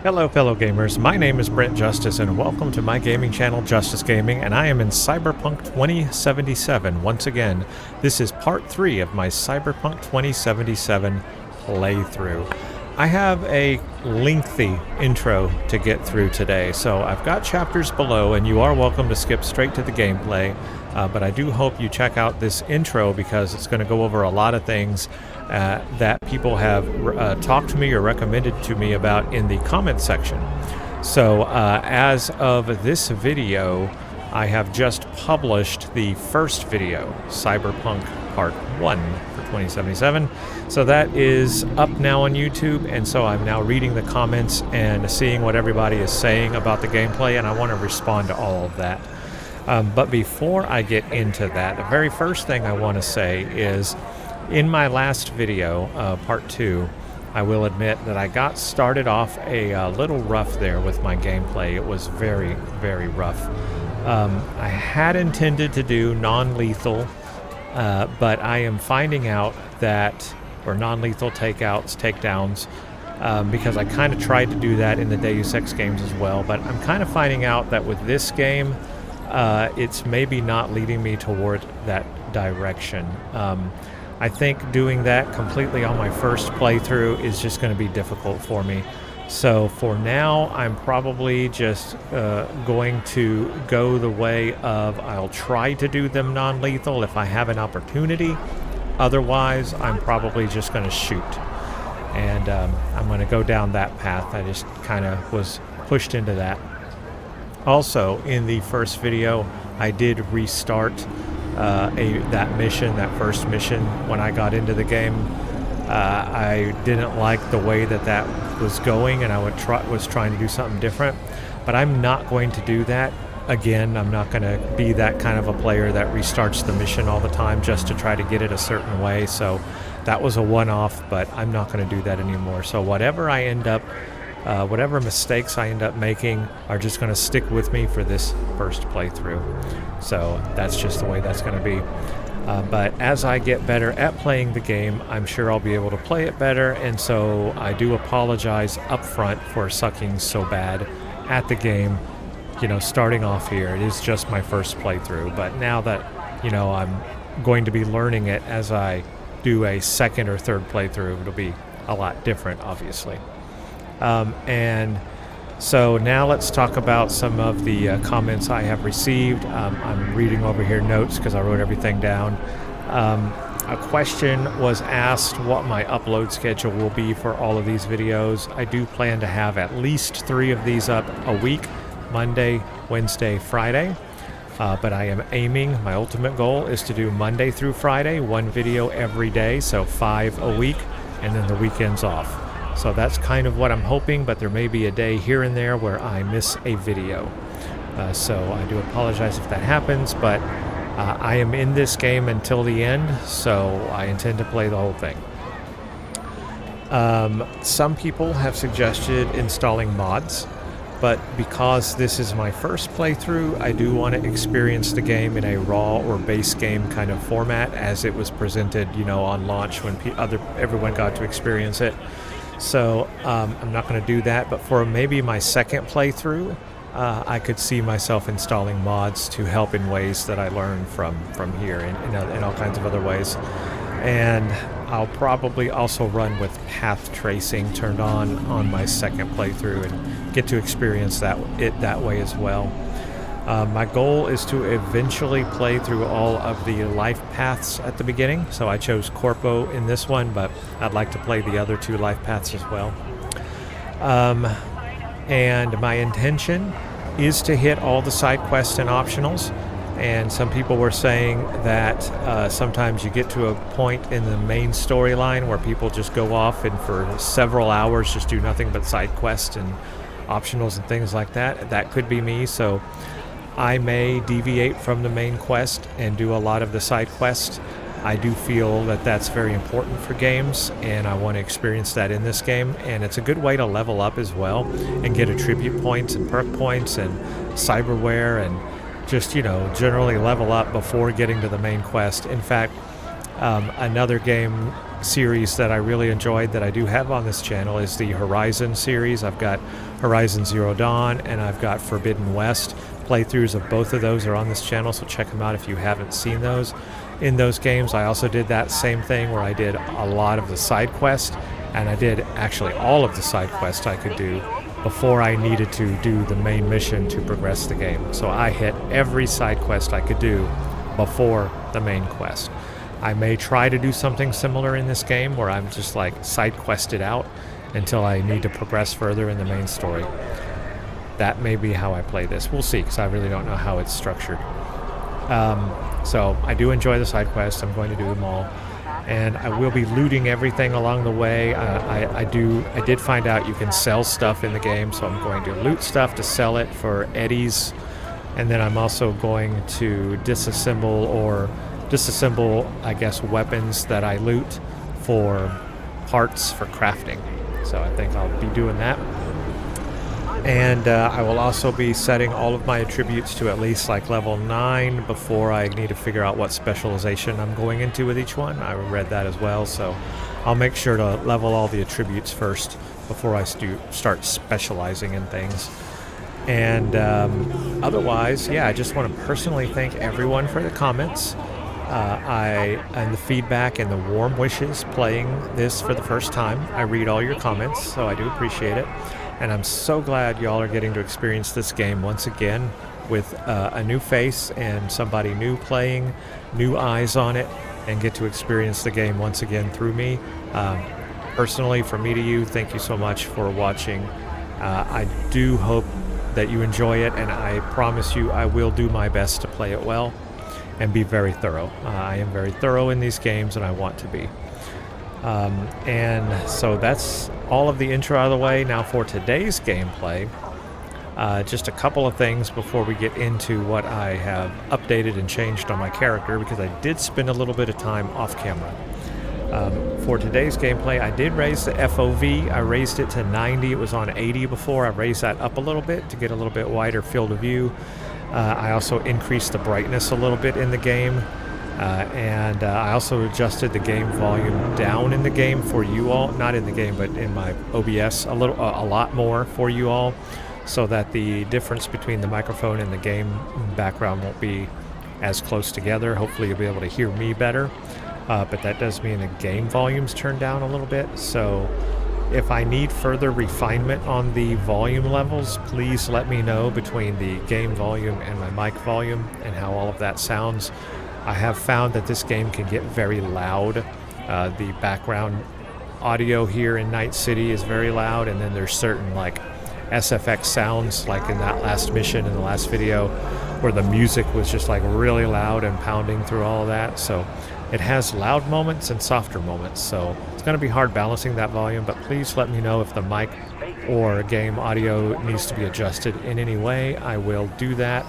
Hello fellow gamers, my name is Brent Justice and welcome to my gaming channel Justice Gaming, and I am in Cyberpunk 2077. Once again, this is part 3 of my Cyberpunk 2077 playthrough. I have a lengthy intro to get through today, so I've got chapters below and you are welcome to skip straight to the gameplay, but I do hope you check out this intro because it's going to go over a lot of things that people have talked to me or recommended to me about in the comment section. So as of this video, I have just published the first video, Cyberpunk Part 1 for 2077. So that is up now on YouTube, and so I'm now reading the comments and seeing what everybody is saying about the gameplay, and I want to respond to all of that. But before I get into that, the very first thing I want to say is, in my last video, part 2, I will admit that I got started off a little rough there with my gameplay. It was very, very rough. I had intended to do non-lethal, but I am finding out that, or non-lethal takedowns, because I kind of tried to do that in the Deus Ex games as well, but I'm kind of finding out that with this game, it's maybe not leading me toward that direction. I think doing that completely on my first playthrough is just going to be difficult for me. So for now, I'm probably just going to go the way of I'll try to do them non-lethal if I have an opportunity. Otherwise, I'm probably just going to shoot. And I'm going to go down that path. I just kind of was pushed into that. Also, in the first video, I did restart that first mission when I got into the game. I didn't like the way that was going, and I was trying to do something different, but I'm not going to do that again. I'm not going to be that kind of a player that restarts the mission all the time just to try to get it a certain way. So that was a one-off, but I'm not going to do that anymore. So whatever mistakes I end up making are just going to stick with me for this first playthrough. So that's just the way that's going to be. But as I get better at playing the game, I'm sure I'll be able to play it better, and so I do apologize up front for sucking so bad at the game, starting off here. It is just my first playthrough, but now that, I'm going to be learning it as I do a second or third playthrough, it'll be a lot different, obviously. And so now let's talk about some of the comments I have received. I'm reading over here notes because I wrote everything down. A question was asked what my upload schedule will be for all of these videos. I do plan to have at least 3 of these up a week, Monday, Wednesday, Friday. But I am aiming, my ultimate goal is to do Monday through Friday, 1 video every day, so 5 a week, and then the weekends off. So that's kind of what I'm hoping, but there may be a day here and there where I miss a video. So I do apologize if that happens, but I am in this game until the end, so I intend to play the whole thing. Some people have suggested installing mods, but because this is my first playthrough, I do want to experience the game in a raw or base game kind of format as it was presented, on launch when everyone got to experience it. So I'm not going to do that, but for maybe my second playthrough, I could see myself installing mods to help in ways that I learned from here in all kinds of other ways. And I'll probably also run with path tracing turned on my second playthrough and get to experience it that way as well. My goal is to eventually play through all of the life paths at the beginning. So I chose Corpo in this one, but I'd like to play the other 2 life paths as well. And my intention is to hit all the side quests and optionals. And some people were saying that sometimes you get to a point in the main storyline where people just go off and for several hours just do nothing but side quests and optionals and things like that. That could be me, so I may deviate from the main quest and do a lot of the side quests. I do feel that that's very important for games, and I want to experience that in this game, and it's a good way to level up as well and get attribute points and perk points and cyberware and just, generally level up before getting to the main quest. In fact, another game series that I really enjoyed that I do have on this channel is the Horizon series. I've got Horizon Zero Dawn and I've got Forbidden West. Playthroughs of both of those are on this channel, so check them out if you haven't seen those. In those games, I also did that same thing where I did a lot of the side quests, and I did actually all of the side quests I could do before I needed to do the main mission to progress the game. So I hit every side quest I could do before the main quest. I may try to do something similar in this game where I'm just like side quested out until I need to progress further in the main story. That may be how I play this. We'll see, because I really don't know how it's structured. So I do enjoy the side quests. I'm going to do them all, and I will be looting everything along the way. I did find out you can sell stuff in the game, so I'm going to loot stuff to sell it for eddies, and then I'm also going to disassemble, I guess, weapons that I loot for parts for crafting. So I think I'll be doing that. And I will also be setting all of my attributes to at least like level 9 before I need to figure out what specialization I'm going into with each one. I read that as well, so I'll make sure to level all the attributes first before I start specializing in things. And otherwise, yeah, I just want to personally thank everyone for the comments and the feedback and the warm wishes playing this for the first time. I read all your comments, so I do appreciate it. And I'm so glad y'all are getting to experience this game once again with a new face and somebody new playing, new eyes on it, and get to experience the game once again through me. Personally, from me to you, thank you so much for watching. I do hope that you enjoy it, and I promise you I will do my best to play it well and be very thorough. I am very thorough in these games, and I want to be. And so that's all of the intro out of the way. Now for today's gameplay, just a couple of things before we get into what I have updated and changed on my character, because I did spend a little bit of time off camera. For today's gameplay, I did raise the FOV. I raised it to 90. It was on 80 before. I raised that up a little bit to get a little bit wider field of view. I also increased the brightness a little bit in the game. And I also adjusted the game volume down in the game for you all, not in the game, but in my OBS a lot more for you all, so that the difference between the microphone and the game background won't be as close together. Hopefully you'll be able to hear me better, but that does mean the game volume's turned down a little bit. So if I need further refinement on the volume levels, please let me know between the game volume and my mic volume and how all of that sounds. I have found that this game can get very loud. The background audio here in Night City is very loud, and then there's certain like SFX sounds, like in that last mission in the last video, where the music was just like really loud and pounding through all of that. So it has loud moments and softer moments, so it's going to be hard balancing that volume, but please let me know if the mic or game audio needs to be adjusted in any way. I will do that.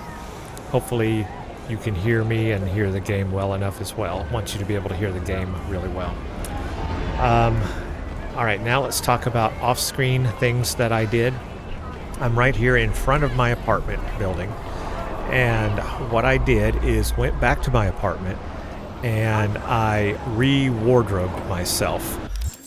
Hopefully you can hear me and hear the game well enough as well. I want you to be able to hear the game really well. All right, now let's talk about off-screen things that I did. I'm right here in front of my apartment building, and what I did is went back to my apartment and I re-wardrobed myself.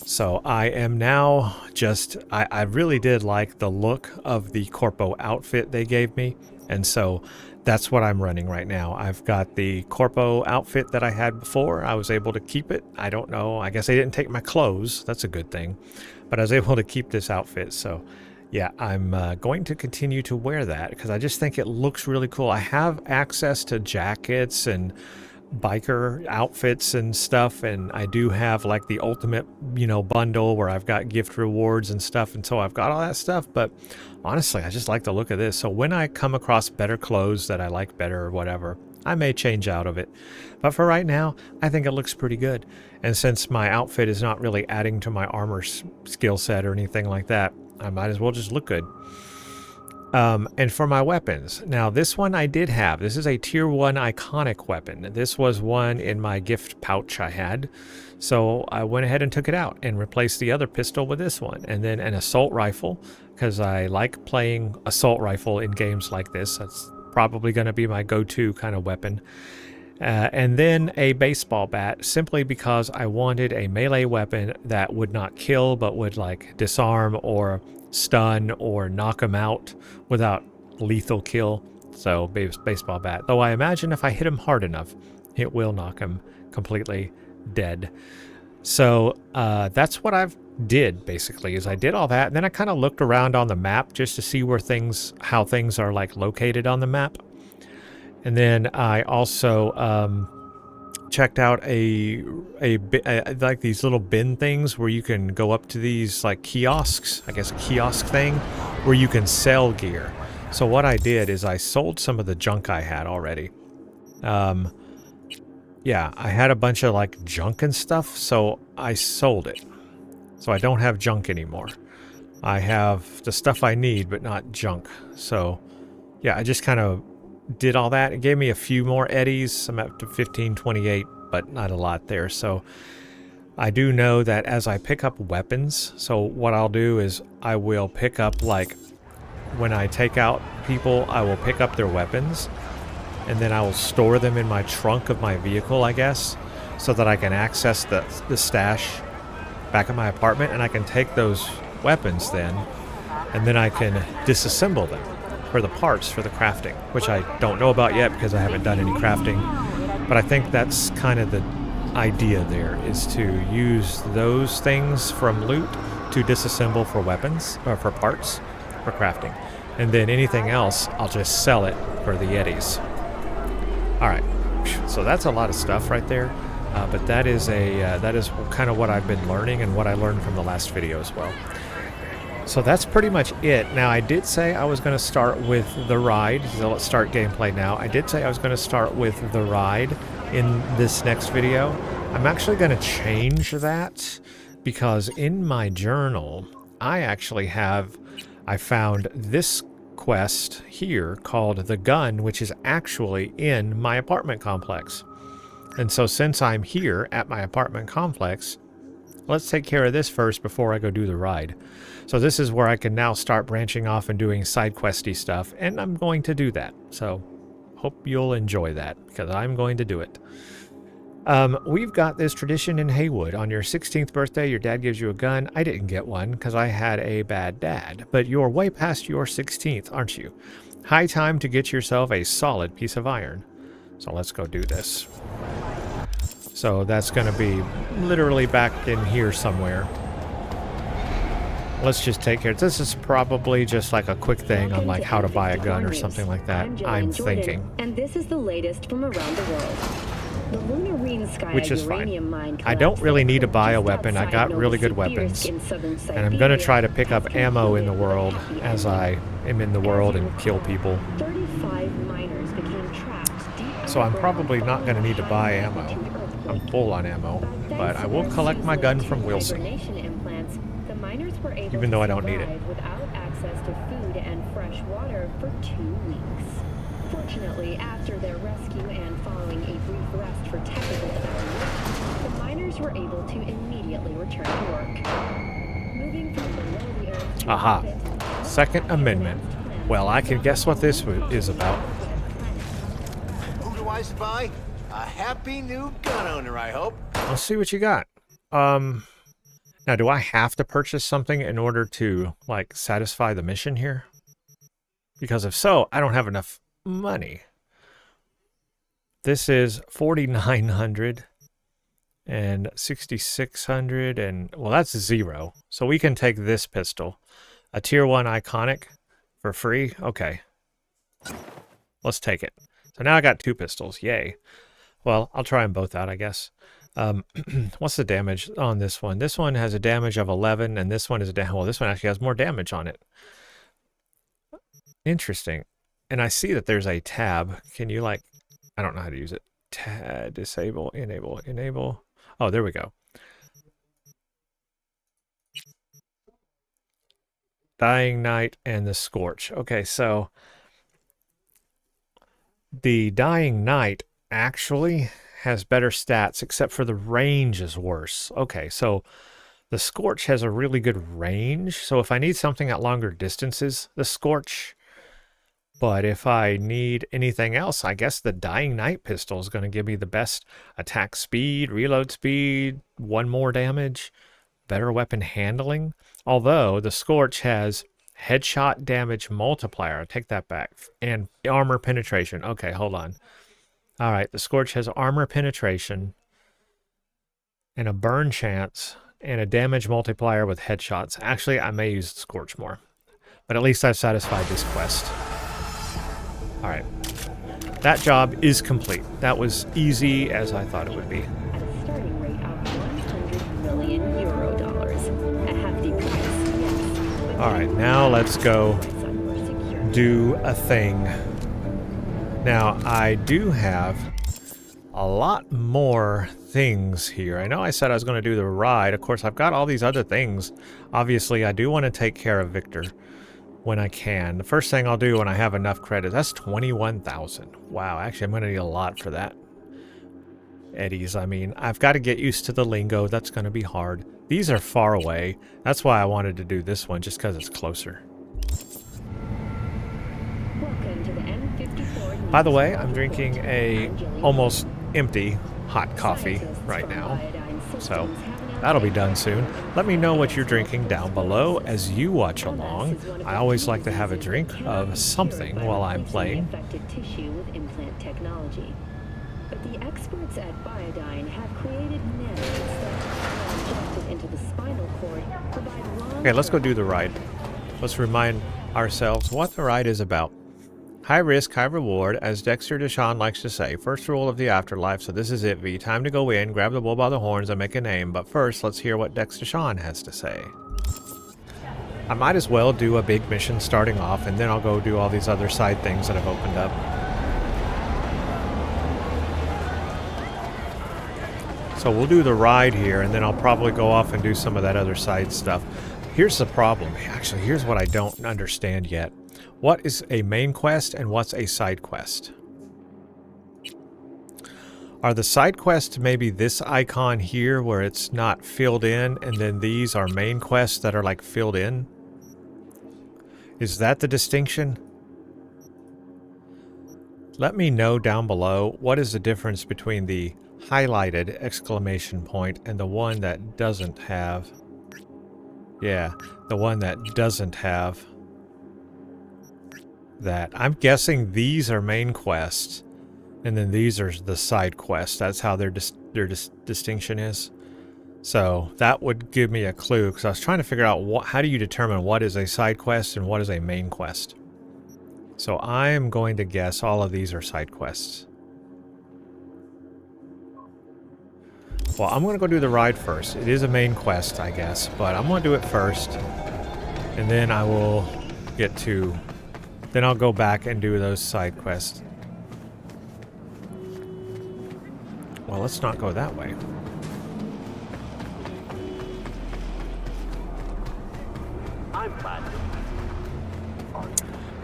So I am now just, I really did like the look of the Corpo outfit they gave me, and so that's what I'm running right now. I've got the Corpo outfit that I had before. I was able to keep it. I don't know. I guess I didn't take my clothes. That's a good thing. But I was able to keep this outfit. So yeah, I'm going to continue to wear that because I just think it looks really cool. I have access to jackets and biker outfits and stuff, and I do have like the ultimate, bundle where I've got gift rewards and stuff, and so I've got all that stuff. But honestly, I just like the look of this. So when I come across better clothes that I like better or whatever, I may change out of it. But for right now, I think it looks pretty good. And since my outfit is not really adding to my armor skill set or anything like that, I might as well just look good. And for my weapons, now this one I did have. This is a tier 1 iconic weapon. This was one in my gift pouch I had. So I went ahead and took it out and replaced the other pistol with this one. And then an assault rifle, because I like playing assault rifle in games like this. That's probably going to be my go-to kind of weapon. And then a baseball bat, simply because I wanted a melee weapon that would not kill, but would like disarm or stun or knock him out without lethal kill. So baseball bat. Though I imagine if I hit him hard enough, it will knock him completely dead. So that's what I've did basically, is I did all that, and then I kind of looked around on the map just to see where how things are like located on the map. And then I also checked out like these little bin things where you can go up to these like kiosks, I guess a kiosk thing, where you can sell gear. So what I did is I sold some of the junk I had already. Yeah, I had a bunch of like junk and stuff, so I sold it. So I don't have junk anymore. I have the stuff I need, but not junk. So yeah, I just kind of did all that. It gave me a few more eddies. I'm up to 1528, but not a lot there. So I do know that as I pick up weapons, so what I'll do is I will pick up, like, when I take out people, I will pick up their weapons, and then I will store them in my trunk of my vehicle, I guess, so that I can access the stash back at my apartment, and I can take those weapons then, and then I can disassemble them for the parts for the crafting, which I don't know about yet because I haven't done any crafting. But I think that's kind of the idea there, is to use those things from loot to disassemble for weapons, or for parts, for crafting. And then anything else, I'll just sell it for the eddies. Alright, so that's a lot of stuff right there. But that is kind of what I've been learning and what I learned from the last video as well. So that's pretty much it. Now, I did say I was going to start with the ride. So let's start gameplay now. I did say I was going to start with the ride in this next video. I'm actually going to change that because in my journal, I found this quest here called The Gun, which is actually in my apartment complex. And so since I'm here at my apartment complex, let's take care of this first before I go do the ride. So this is where I can now start branching off and doing side questy stuff, and I'm going to do that. So hope you'll enjoy that, because I'm going to do it. We've got this tradition in Haywood. On your 16th birthday, your dad gives you a gun. I didn't get one because I had a bad dad, but you're way past your 16th, aren't you? High time to get yourself a solid piece of iron. So let's go do this. So that's going to be literally back in here somewhere. Let's just take care. This is probably just like a quick thing on like how to buy a gun or something like that, I'm thinking. And this is the latest from around the world. The Lunarine Sky Which is fine. uranium mine I don't really need to buy a just weapon. I outside got really good Novosibirsk weapons. in southern And I'm going to Siberia try to pick up has ammo in the concluded world a happy as ending. I am in the world and kill people. 35 miners became trapped deep So I'm underground probably not going to need to buy following ammo. a magnitude I'm earthquake. full on ammo, but I will collect my gun from Wilson. Hibernation implants, the miners were able Even though to I don't need it. survive without access to food and fresh water for 2 weeks. Fortunately, after their rescue and following a brief rest for technical evaluation, the miners were able to immediately return to work. Moving from below the earth to Aha. orbit, Second Amendment. Well, I can guess what this is about. Who do I spy? A happy new gun owner, I hope. Let's see what you got. Now, do I have to purchase something in order to, like, satisfy the mission here? Because if so, I don't have enough money. This is 4,900 and 6,600 and, well, that's 0. So we can take this pistol. A tier 1 iconic for free? Okay. Let's take it. So now I got 2 pistols. Yay. Well, I'll try them both out, I guess. What's the damage on this one? This one has a damage of 11, and this one is well, this one actually has more damage on it. Interesting. And I see that there's a tab. Can you, like, I don't know how to use it. Tab, disable, enable, enable. Oh, there we go. Dying Night and the Scorch. Okay, so the Dying Night actually has better stats, except for the range is worse. Okay, so the Scorch has a really good range. So if I need something at longer distances, the Scorch But if I need anything else, I guess the Dying Night pistol is going to give me the best attack speed, reload speed, 1 more damage, better weapon handling. Although the Scorch has headshot damage multiplier. I take that back. And armor penetration. Okay, hold on. All right, the Scorch has armor penetration and a burn chance and a damage multiplier with headshots. Actually, I may use the Scorch more. But at least I've satisfied this quest. All right. That job is complete. That was easy as I thought it would be. At a starting rate of 100 million euro dollars. A hefty price, yes. All right, now let's go do a thing. Now, I do have a lot more things here. I know I said I was going to do the ride. Of course, I've got all these other things. Obviously, I do want to take care of Victor when I can. The first thing I'll do when I have enough credits, that's 21,000. Wow, actually, I'm going to need a lot for that. Eddies, I mean, I've got to get used to the lingo. That's going to be hard. These are far away. That's why I wanted to do this one, just because it's closer. Welcome to the M54. By the way, I'm drinking a almost empty hot coffee right now, so that'll be done soon. Let me know what you're drinking down below as you watch along. I always like to have a drink of something while I'm playing. Tissue with implant technology. But the experts at Biodyne have created nets that, injected into the spinal cord, provide long. Okay, let's go do the ride. Let's remind ourselves what the ride is about. High risk, high reward, as Dexter Deshawn likes to say. First rule of the afterlife, so this is it, V. Time to go in, grab the bull by the horns, and make a name. But first, let's hear what Dexter Deshawn has to say. I might as well do a big mission starting off, and then I'll go do all these other side things that have opened up. So we'll do the ride here, and then I'll probably go off and do some of that other side stuff. Here's the problem. Actually, here's what I don't understand yet. What is a main quest and what's a side quest? Are the side quests maybe this icon here where it's not filled in, and then these are main quests that are like filled in? Is that the distinction? Let me know down below what is the difference between the highlighted exclamation point and the one that doesn't have. Yeah, the one that doesn't have that. I'm guessing these are main quests, and then these are the side quests. That's how their distinction is. So that would give me a clue, because I was trying to figure out how do you determine what is a side quest and what is a main quest. So I am going to guess all of these are side quests. Well, I'm going to go do the ride first. It is a main quest, I guess, but I'm going to do it first, and then I will get to. Then I'll go back and do those side quests. Well, let's not go that way.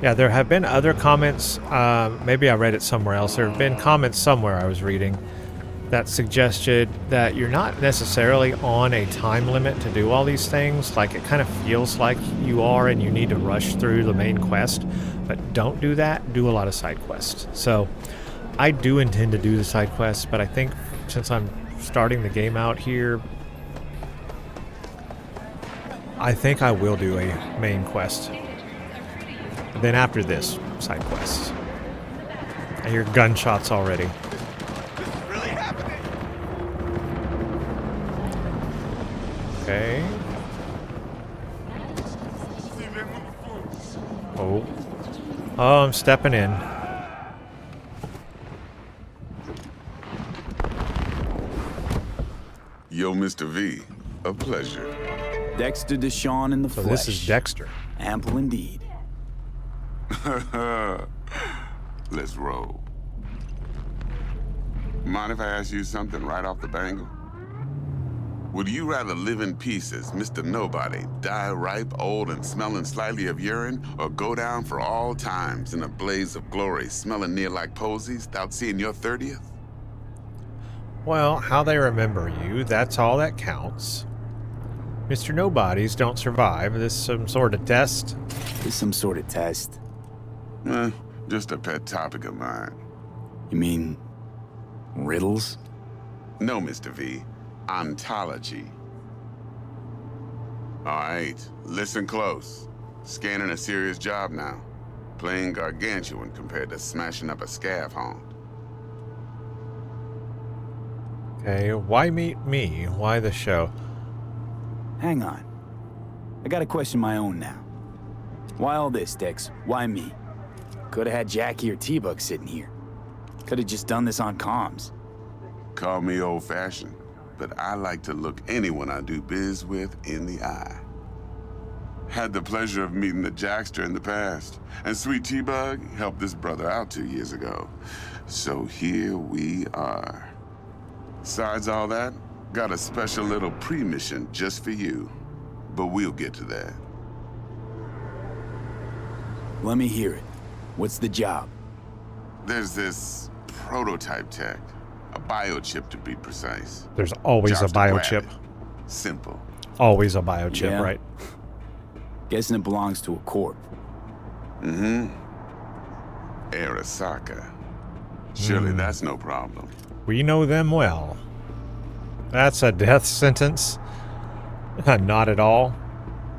Yeah, there have been other comments. Maybe I read it somewhere else. There have been comments somewhere I was reading that suggested that you're not necessarily on a time limit to do all these things. Like, it kind of feels like you are and you need to rush through the main quest. But don't do that. Do a lot of side quests. So I do intend to do the side quests, but I think since I'm starting the game out here, I think I will do a main quest. And then after this, side quests. I hear gunshots already. This is really happening. Okay. Oh. Oh, I'm stepping in. Yo, Mr. V, a pleasure. Dexter Deshawn in the flesh. So this is Dexter. Ample indeed. Let's roll. Mind if I ask you something right off the bangle? Would you rather live in peace as Mr. Nobody, die ripe, old, and smelling slightly of urine, or go down for all times in a blaze of glory, smelling near like posies, without seeing your 30th? Well, how they remember you, that's all that counts. Mr. Nobodies don't survive. This is some sort of test. It's some sort of test. Just a pet topic of mine. You mean riddles? No, Mr. V. Ontology. All right, listen close. Scanning a serious job now. Playing gargantuan compared to smashing up a scav haunt. Okay, why meet me? Why the show? Hang on. I gotta question my own now. Why all this, Dex? Why me? Could have had Jackie or T-Bug sitting here. Could have just done this on comms. Call me old-fashioned, but I like to look anyone I do biz with in the eye. Had the pleasure of meeting the Jackster in the past, and Sweet T-Bug helped this brother out 2 years ago. So here we are. Besides all that, got a special little pre-mission just for you. But we'll get to that. Let me hear it. What's the job? There's this prototype tech. A biochip to be precise. There's always a Job's to grab biochip. it. Simple. Always a biochip, Yeah. right? Guessing it belongs to a corp. Mm-hmm. Arasaka. Surely that's no problem. We know them well. That's a death sentence? Not at all.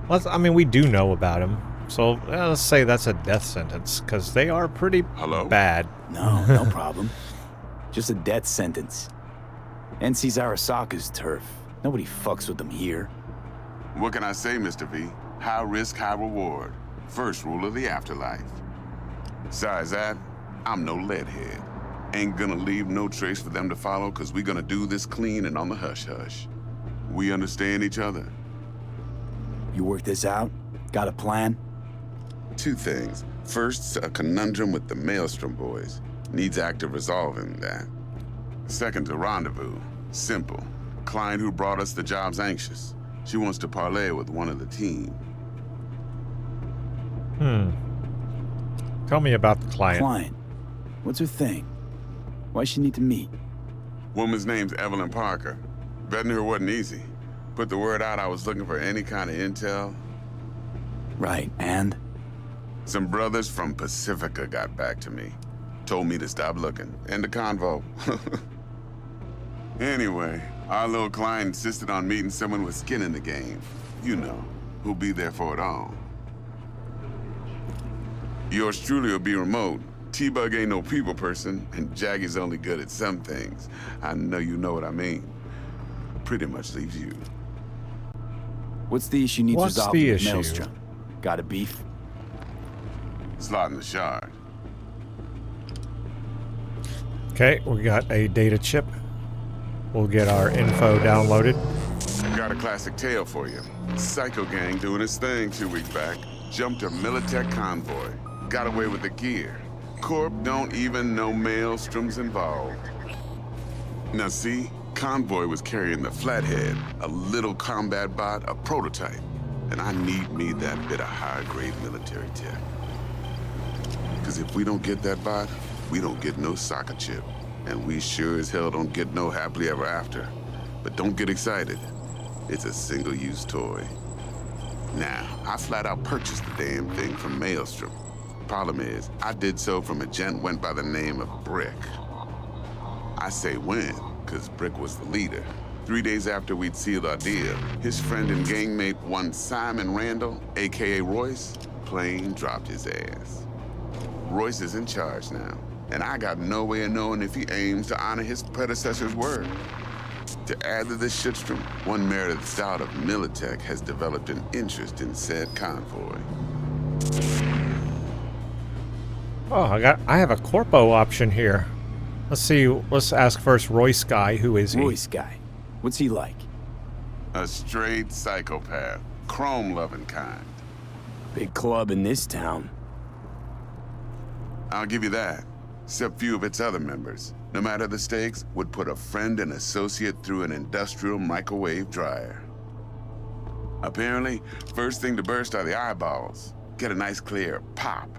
I mean, we do know about them. So let's say that's a death sentence, because they are pretty Hello? bad. No, no problem. Just a death sentence. NC's Arasaka's turf. Nobody fucks with them here. What can I say, Mr. V? High risk, high reward. First rule of the afterlife. Besides that, I'm no leadhead. Ain't gonna leave no trace for them to follow, because we gonna do this clean and on the hush-hush. We understand each other. You work this out? Got a plan? 2 things. First, a conundrum with the Maelstrom boys. Needs active resolving that. Second, a rendezvous. Simple. Client who brought us the job's anxious. She wants to parlay with one of the team. Tell me about the client. Client. What's her thing? Why she need to meet? Woman's name's Evelyn Parker. Betting her wasn't easy. Put the word out I was looking for any kind of intel. Right, and? Some brothers from Pacifica got back to me. Told me to stop looking. End the convo. Anyway, our little client insisted on meeting someone with skin in the game. You know, who'll be there for it all. Yours truly will be remote. T-Bug ain't no people person, and Jaggy's only good at some things. I know you know what I mean. Pretty much leaves you. What's the issue needs What's resolving the with issue? Maelstrom? Got a beef? Slot in the shard. Okay, we got a data chip. We'll get our info downloaded. Got a classic tale for you. Psycho gang doing his thing 2 weeks back. Jumped a Militech convoy. Got away with the gear. Corp don't even know Maelstrom's involved. Now see, convoy was carrying the Flathead, a little combat bot, a prototype. And I need me that bit of high-grade military tech. Because if we don't get that bot, we don't get no soccer chip. And we sure as hell don't get no happily ever after. But don't get excited. It's a single-use toy. Now, I flat out purchased the damn thing from Maelstrom. Problem is, I did so from a gent went by the name of Brick. I say when, because Brick was the leader. 3 days after we'd sealed our deal, his friend and gangmate, one Simon Randall, aka Royce, plain dropped his ass. Royce is in charge now, and I got no way of knowing if he aims to honor his predecessor's word. To add to this shitstorm, one Meredith Stout of Militech has developed an interest in said convoy. Oh, I have a Corpo option here. Let's see. Let's ask first Royce guy. Who is he? Royce guy. What's he like? A straight psychopath, chrome-loving kind. Big club in this town. I'll give you that. Except few of its other members, no matter the stakes, would put a friend and associate through an industrial microwave dryer. Apparently, first thing to burst are the eyeballs. Get a nice clear pop.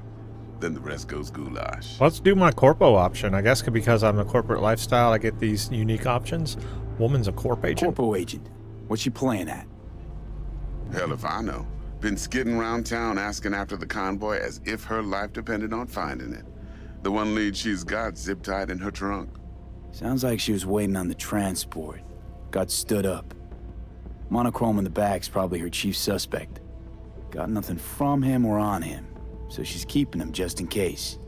Then the rest goes goulash. Let's do my Corpo option. I guess because I'm a corporate lifestyle, I get these unique options. Woman's a corp agent. Corpo agent. What's she playing at? Hell if I know. Been skidding around town asking after the convoy as if her life depended on finding it. The one lead she's got zip-tied in her trunk. Sounds like she was waiting on the transport. Got stood up. Monochrome in the back's probably her chief suspect. Got nothing from him or on him, so she's keeping him just in case.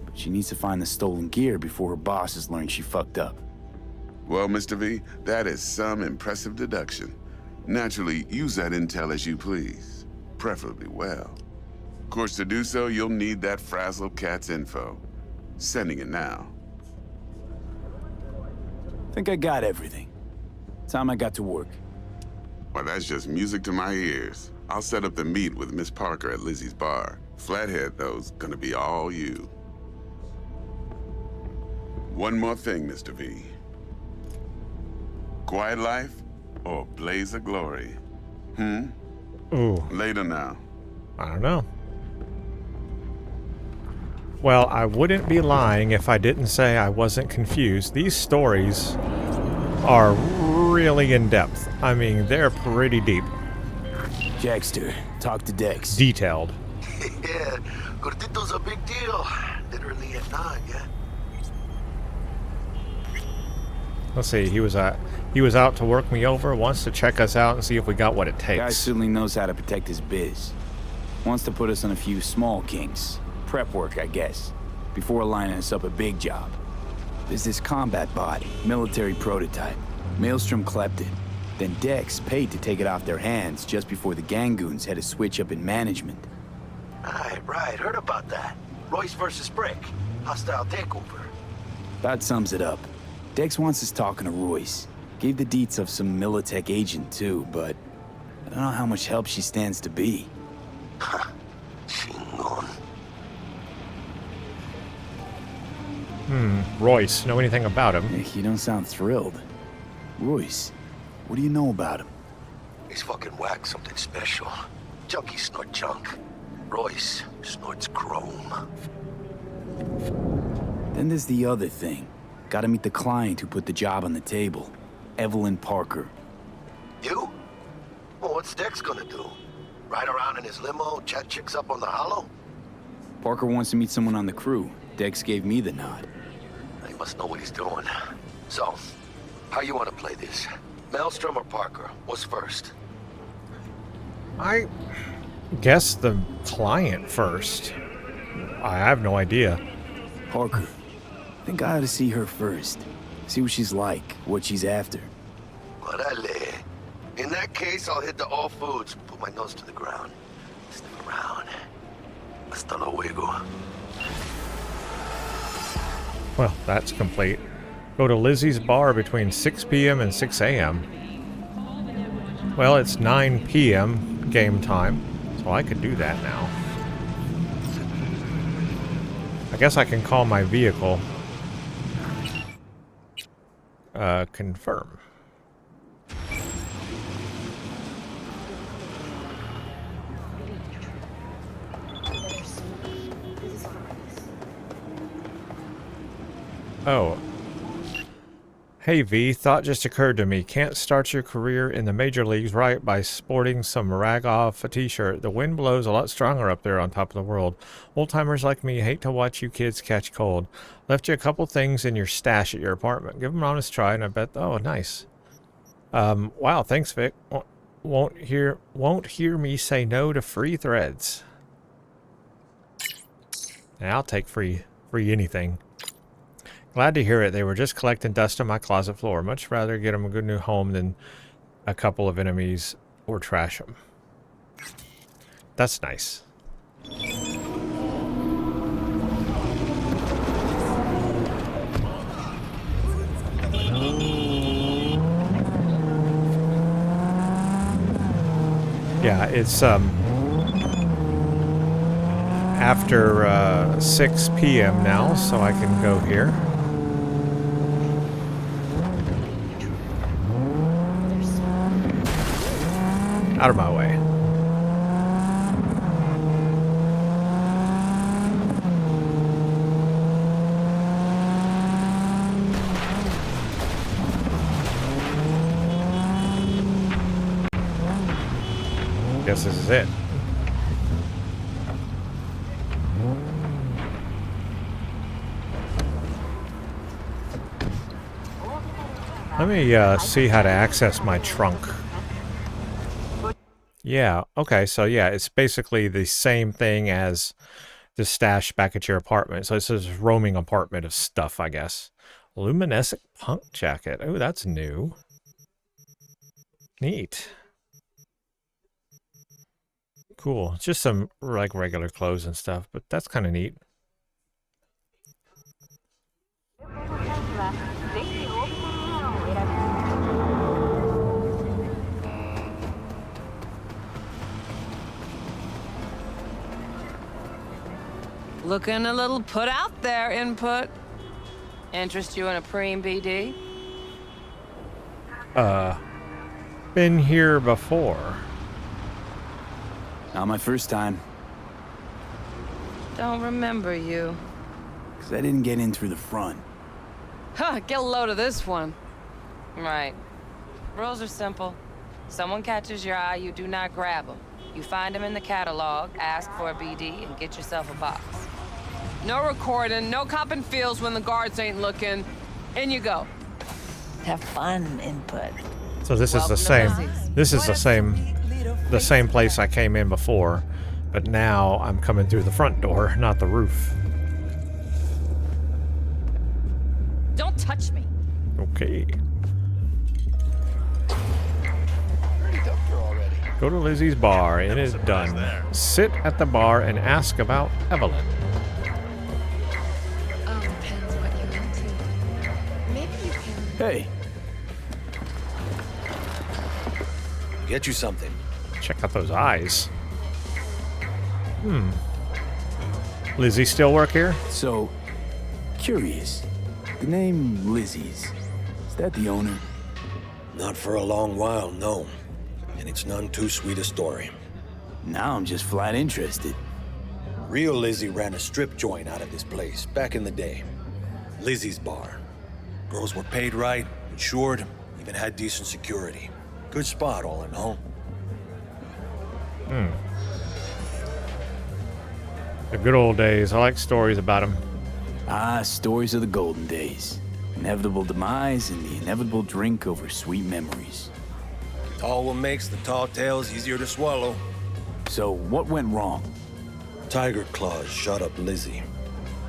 But she needs to find the stolen gear before her bosses learn she fucked up. Well, Mr. V, that is some impressive deduction. Naturally, use that intel as you please. Preferably well. Of course, to do so, you'll need that frazzled cat's info. Sending it now. Think I got everything. Time I got to work. Well, that's just music to my ears. I'll set up the meet with Miss Parker at Lizzie's bar. Flathead, though's gonna be all you. One more thing, Mr. V. Quiet life or blaze of glory? Ooh, Later now. I don't know. Well, I wouldn't be lying if I didn't say I wasn't confused. These stories are really in-depth. I mean, they're pretty deep. Jackster, talk to Dex. Detailed. Yeah, Gordito's a big deal. Literally at 9, yeah? Let's see, he was out to work me over, wants to check us out and see if we got what it Guy takes. certainly knows how to protect his biz. Wants to put us on a few small kinks. Prep work, I guess. Before lining us up a big job. There's this combat bot, military prototype. Maelstrom clept it. Then Dex paid to take it off their hands just before the Gangoons had a switch up in management. Right, heard about that. Royce versus Brick. Hostile takeover. That sums it up. Dex wants us talking to Royce. Gave the deets of some Militech agent too, but I don't know how much help she stands to be. Chingon. Royce, know anything about him? You don't sound thrilled. Royce, what do you know about him? He's fucking whack something special. Junkies snort junk. Royce snorts chrome. Then there's the other thing. Gotta meet the client who put the job on the table. Evelyn Parker. You? Well, what's Dex gonna do? Ride around in his limo, chat chicks up on the hollow? Parker wants to meet someone on the crew. Dex gave me the nod. He must know what he's doing. So, how you want to play this? Maelstrom or Parker? What's first? I guess the client first. I have no idea. Parker. Think I ought to see her first. See what she's like, what she's after. Orale. In that case, I'll hit the all foods, put my nose to the ground. Sniff around. Hasta luego. Well, that's complete. Go to Lizzie's bar between 6 p.m. and 6 a.m. Well, it's 9 p.m. game time, so I could do that now. I guess I can call my vehicle. Confirm. Oh. Hey V, thought just occurred to me. Can't start your career in the major leagues right by sporting some rag off a t-shirt. The wind blows a lot stronger up there on top of the world. Old-timers like me hate to watch you kids catch cold. Left you a couple things in your stash at your apartment. Give them an honest try and I bet... Oh, nice. Wow, thanks Vic. Won't hear me say no to free threads. Yeah, I'll take free anything. Glad to hear it. They were just collecting dust on my closet floor. Much rather get them a good new home than a couple of enemies or trash them. That's nice. Yeah, it's after 6 p.m. now, so I can go here. Out of my way. Guess this is it. Let me see how to access my trunk. Yeah, okay, so yeah, it's basically the same thing as the stash back at your apartment. So this is a roaming apartment of stuff, I guess. Luminescent punk jacket. Oh, that's new. Neat. Cool. Just some like regular clothes and stuff, but that's kind of neat. Looking a little put out there, input. Interest you in a preem BD? Been here before. Not my first time, Don't remember you. because I didn't get in through the front. Huh, get a load of this one. Right. Rules are simple. Someone catches your eye, you do not grab them. You find them in the catalog, ask for a BD, and get yourself a box. No recording, no copping feels when the guards ain't looking. In you go. Have fun, input. So this is the Welcome to same. Lizzie's. This is the same place I came in before, but now I'm coming through the front door, not the roof. Don't touch me. Okay. Go to Lizzie's bar. It is done. Sit at the bar and ask about Evelyn. Depends what you're into. Maybe you can. Hey, Get you something. Check out those eyes. Lizzie still work here? so, curious. The name Lizzie's, is that the owner? Not for a long while, no. And it's none too sweet a story. Now I'm just flat interested. Real Lizzie ran a strip joint out of this place back in the day. Lizzie's Bar. Girls were paid right, insured, even had decent security. Good spot, all in all. The good old days. I like stories about them. Ah, stories of the golden days. Inevitable demise and the inevitable drink over sweet memories. Tall what makes the tall tales easier to swallow. So, what went wrong? Tiger Claws shot up Lizzie.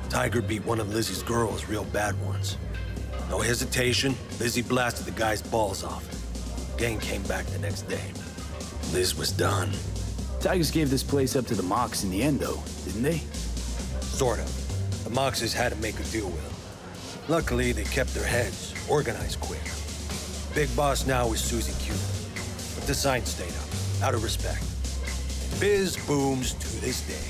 Tiger beat one of Lizzie's girls real bad once. No hesitation, Lizzie blasted the guy's balls off. Gang came back the next day. Liz was done. Tigers gave this place up to the Mox in the end, though, didn't they? Sort of. The Moxes had to make a deal with them. Luckily, they kept their heads, organized quick. Big boss now is Susie Q. But the sign stayed up, out of respect. Biz booms to this day.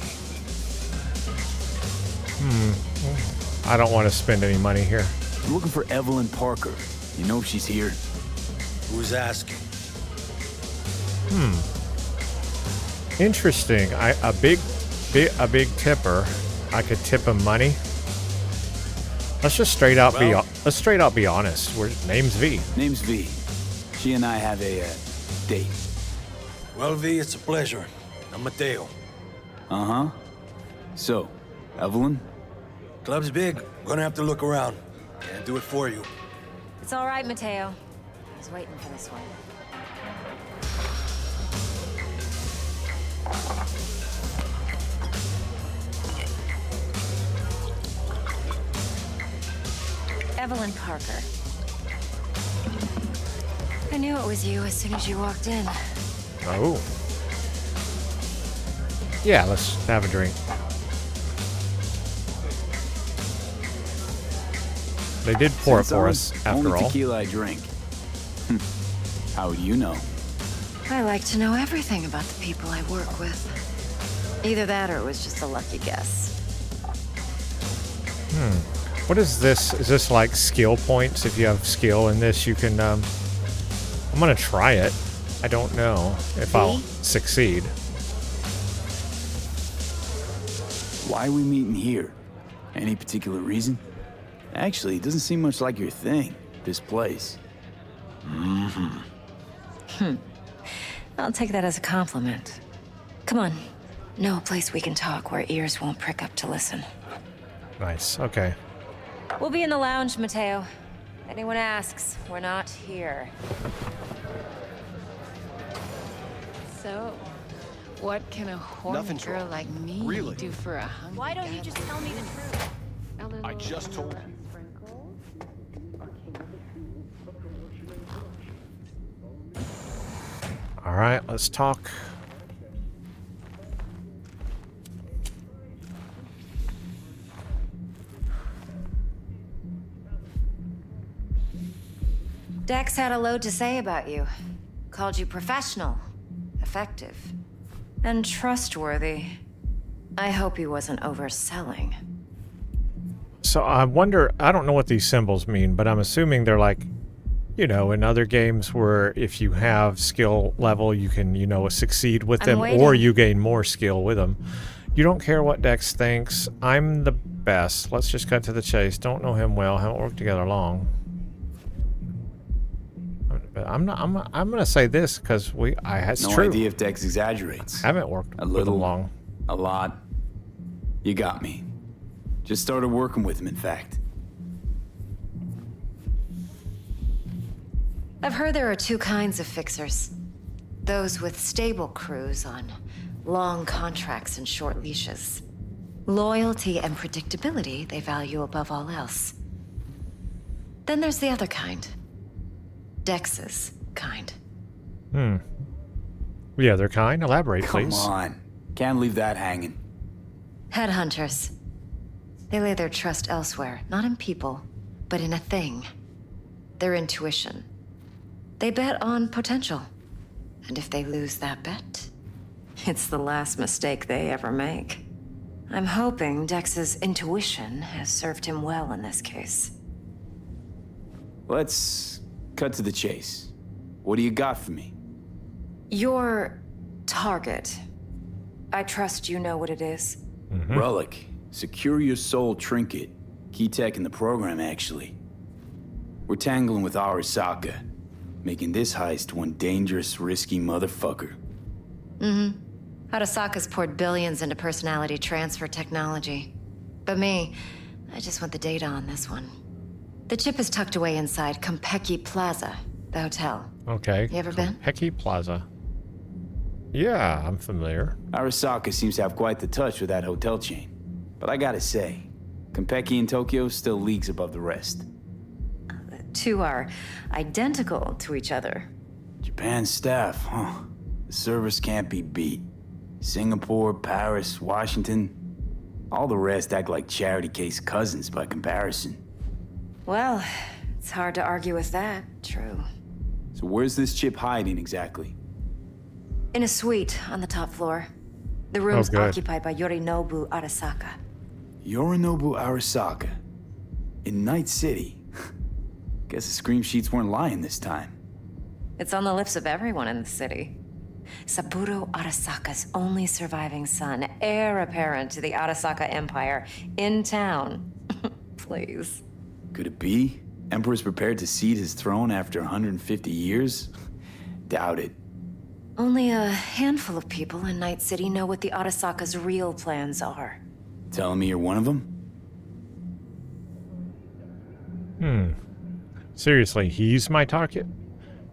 I don't want to spend any money here. I'm looking for Evelyn Parker. You know if she's here? Who's asking? Interesting. A big tipper. I could tip him money. Let's just straight out be honest. Name's V. Name's V. She and I have a date. Well, V, it's a pleasure. I'm Mateo. Uh-huh. So, Evelyn? Club's big. Gonna have to look around. Can't do it for you. It's all right, Mateo. I was waiting for this one. Evelyn Parker. I knew it was you as soon as you walked in. Oh. Yeah, let's have a drink. They did pour it for us, after only all. tequila I drink. How would you know? I like to know everything about the people I work with. Either that or it was just a lucky guess. What is this? Is this like skill points? If you have skill in this, you can, I'm gonna try it. I don't know if I'll succeed. Why are we meeting here? Any particular reason? Actually, it doesn't seem much like your thing, this place. I'll take that as a compliment. Come on. Know a place we can talk where ears won't prick up to listen. Nice. Okay. We'll be in the lounge, Mateo. Anyone asks, we're not here. So, what can a horny Nothing's girl wrong. like me Really? do for a hungry Why don't you guy just like tell me the truth? I just told you. All right, let's talk. Dex had a load to say about you. Called you professional, effective, and trustworthy. I hope he wasn't overselling. So I wonder, I don't know what these symbols mean, but I'm assuming they're like, you know, in other games where if you have skill level, you can, you know, succeed with them, or you gain more skill with them. You don't care what Dex thinks. I'm the best. Let's just cut to the chase. Don't know him well. Haven't worked together long. I'm gonna say this because it's no true. idea if Dex exaggerates. Haven't worked a with little him long. A lot. You got me. Just started working with him, in fact. I've heard there are two kinds of fixers. Those with stable crews on long contracts and short leashes. Loyalty and predictability they value above all else. Then there's the other kind. Dex's kind. The other kind? Elaborate, Come please. on. Can't leave that hanging. Headhunters. They lay their trust elsewhere, not in people, but in a thing. Their intuition. They bet on potential. And if they lose that bet, it's the last mistake they ever make. I'm hoping Dex's intuition has served him well in this case. Let's cut to the chase. What do you got for me? Your target. I trust you know what it is. Relic. Secure your soul trinket. Key tech in the program, actually. We're tangling with Arasaka, making this heist one dangerous, risky motherfucker. Arasaka's poured billions into personality transfer technology. But me, I just want the data on this one. The chip is tucked away inside Konpeki Plaza, the hotel. Okay. You ever been? Konpeki Plaza. Yeah, I'm familiar. Arasaka seems to have quite the touch with that hotel chain. But I gotta say, Konpeki in Tokyo still leagues above the rest. The two are identical to each other. Japan's staff, huh? The service can't be beat. Singapore, Paris, Washington. All the rest act like charity case cousins by comparison. Well, it's hard to argue with that. True. So where's this chip hiding exactly? In a suite on the top floor. The room's good. occupied by Yorinobu Arasaka. Yorinobu Arasaka. In Night City. Guess the scream sheets weren't lying this time. It's on the lips of everyone in the city. Saburo Arasaka's only surviving son, heir apparent to the Arasaka Empire, in town. Please. Could it be? Emperor's prepared to cede his throne after 150 years? Doubt it. Only a handful of people in Night City know what the Arasaka's real plans are. Telling me you're one of them? Seriously, he's my target?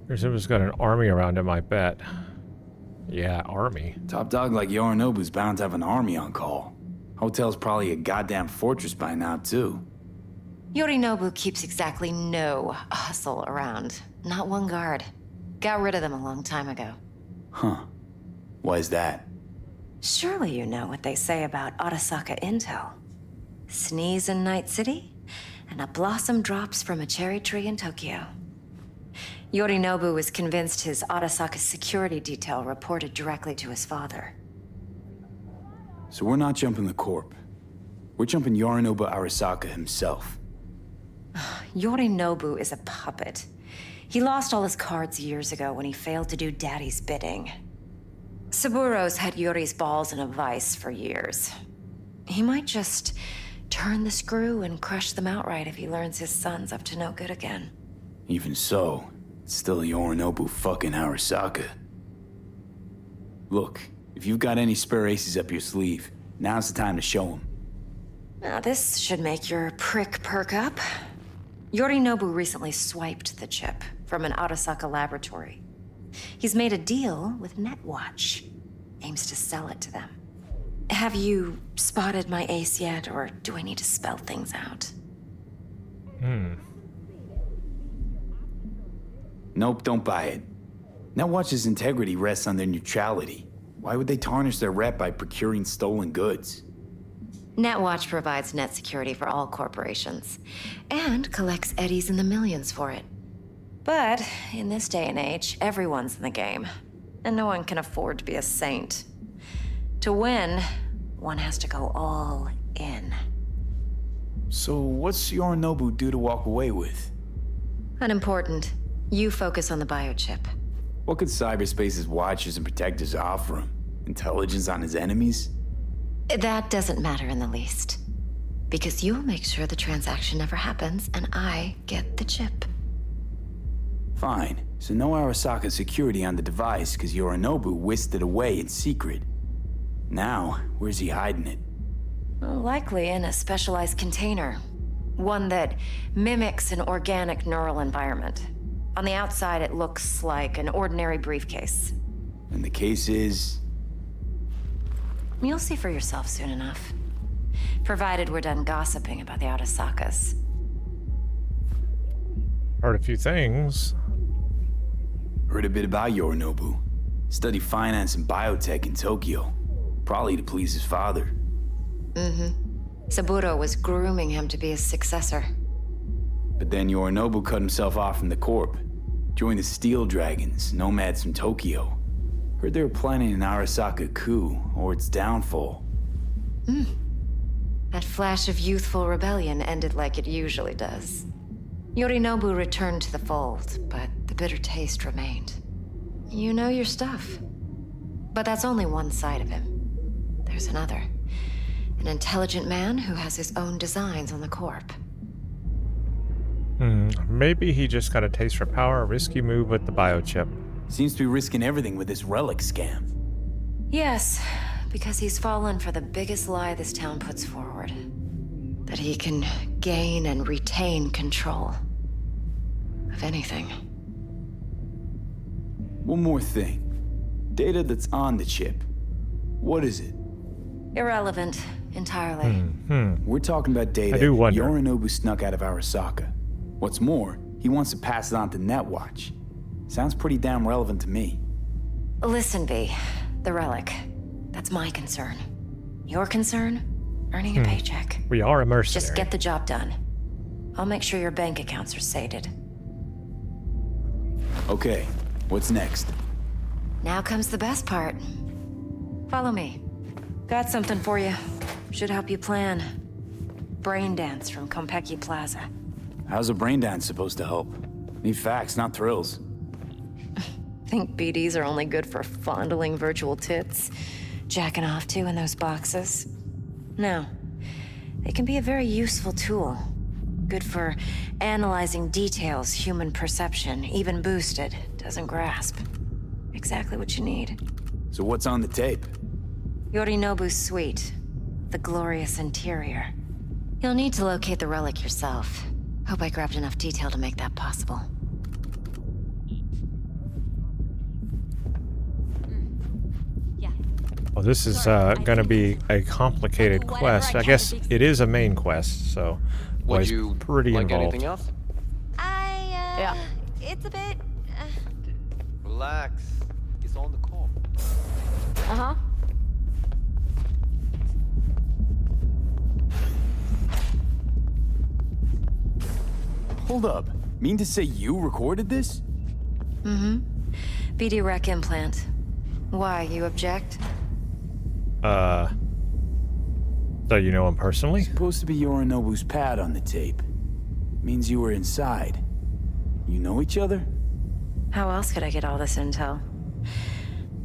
Or someone's got an army around him, I bet. Yeah, army. Top dog like Yorinobu's bound to have an army on call. Hotel's probably a goddamn fortress by now, too. Yorinobu keeps exactly no hustle around. Not one guard. Got rid of them a long time ago. Huh. Why is that? Surely you know what they say about Arasaka intel. Sneeze in Night City, and a blossom drops from a cherry tree in Tokyo. Yorinobu was convinced his Arasaka security detail reported directly to his father. So we're not jumping the Corp. We're jumping Yorinobu Arasaka himself. Yorinobu is a puppet. He lost all his cards years ago when he failed to do Daddy's bidding. Saburo's had Yuri's balls in a vice for years. He might just turn the screw and crush them outright if he learns his son's up to no good again. Even so, it's still Yorinobu fucking Arasaka. Look, if you've got any spare aces up your sleeve, now's the time to show them. Now this should make your prick perk up. Yorinobu recently swiped the chip from an Arasaka laboratory. He's made a deal with Netwatch. Aims to sell it to them. Have you spotted my ace yet, or do I need to spell things out? Nope, don't buy it. Netwatch's integrity rests on their neutrality. Why would they tarnish their rep by procuring stolen goods? Netwatch provides net security for all corporations, and collects eddies in the millions for it. But in this day and age, everyone's in the game, and no one can afford to be a saint. To win, one has to go all in. So what's Yorinobu due to walk away with? Unimportant. You focus on the biochip. What could cyberspace's watchers and protectors offer him? Intelligence on his enemies? That doesn't matter in the least. Because you'll make sure the transaction never happens, and I get the chip. Fine. So no Arasaka security on the device, because Yorinobu whisked it away in secret. Now, where's he hiding it? Well, likely in a specialized container. One that mimics an organic neural environment. On the outside, it looks like an ordinary briefcase. And the case is... You'll see for yourself soon enough. Provided we're done gossiping about the Arasakas. Heard a few things. Heard a bit about Yorinobu. Studied finance and biotech in Tokyo. Probably to please his father. Saburo was grooming him to be his successor. But then Yorinobu cut himself off from the Corp. Joined the Steel Dragons, nomads from Tokyo. Heard they were planning an Arasaka coup, or its downfall. That flash of youthful rebellion ended like it usually does. Yorinobu returned to the fold, but the bitter taste remained. You know your stuff. But that's only one side of him. There's another. An intelligent man who has his own designs on the Corp. Maybe he just got a taste for power, a risky move with the biochip. Seems to be risking everything with this relic scam. Yes, because he's fallen for the biggest lie this town puts forward. That he can gain and retain control of anything. One more thing. Data that's on the chip. What is it? Irrelevant, entirely. We're talking about data I do wonder. Yorinobu snuck out of Arasaka. What's more, he wants to pass it on to Netwatch. Sounds pretty damn relevant to me. Listen, V. The relic. That's my concern. Your concern? Earning a paycheck. We are a mercenary. Just get the job done. I'll make sure your bank accounts are sated. Okay, what's next? Now comes the best part. Follow me. Got something for you. Should help you plan. Braindance from Konpeki Plaza. How's a braindance supposed to help? Need facts, not thrills. Think BDs are only good for fondling virtual tits? Jacking off to in those boxes? No. They can be a very useful tool. Good for analyzing details human perception, even boosted, doesn't grasp. Exactly what you need. So what's on the tape? Yorinobu's suite. The glorious interior. You'll need to locate the relic yourself. Hope I grabbed enough detail to make that possible. Well, this is going to be a complicated quest. I guess it is a main quest, so Would was you pretty like involved. anything else? Yeah. It's a bit... Relax. It's on the call. Uh-huh. Hold up. Mean to say you recorded this? BD rec implant. Why, you object? So you know him personally? Supposed to be Yorinobu's pad on the tape. Means you were inside. You know each other? How else could I get all this intel?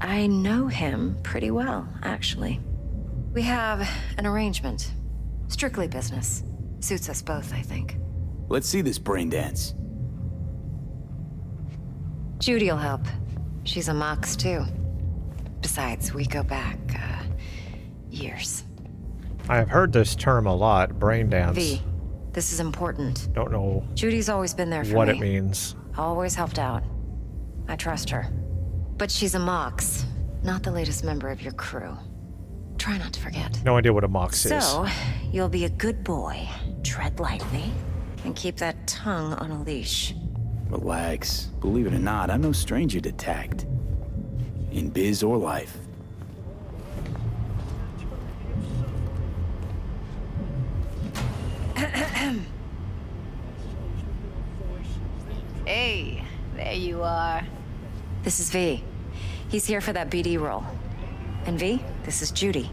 I know him pretty well, actually. We have an arrangement. Strictly business. Suits us both, I think. Let's see this braindance. Judy'll help. She's a Mox, too. Besides, we go back, years. I have heard this term a lot, braindance. V, This is important. Don't know Judy's always been there for what me. it means. Always helped out. I trust her. But she's a Mox, not the latest member of your crew. Try not to forget. No idea what a Mox is. So, you'll be a good boy, tread lightly, and keep that tongue on a leash. Relax. Believe it or not, I'm no stranger to tact. In biz or life. Hey, there you are. This is V. He's here for that BD role. And V, this is Judy.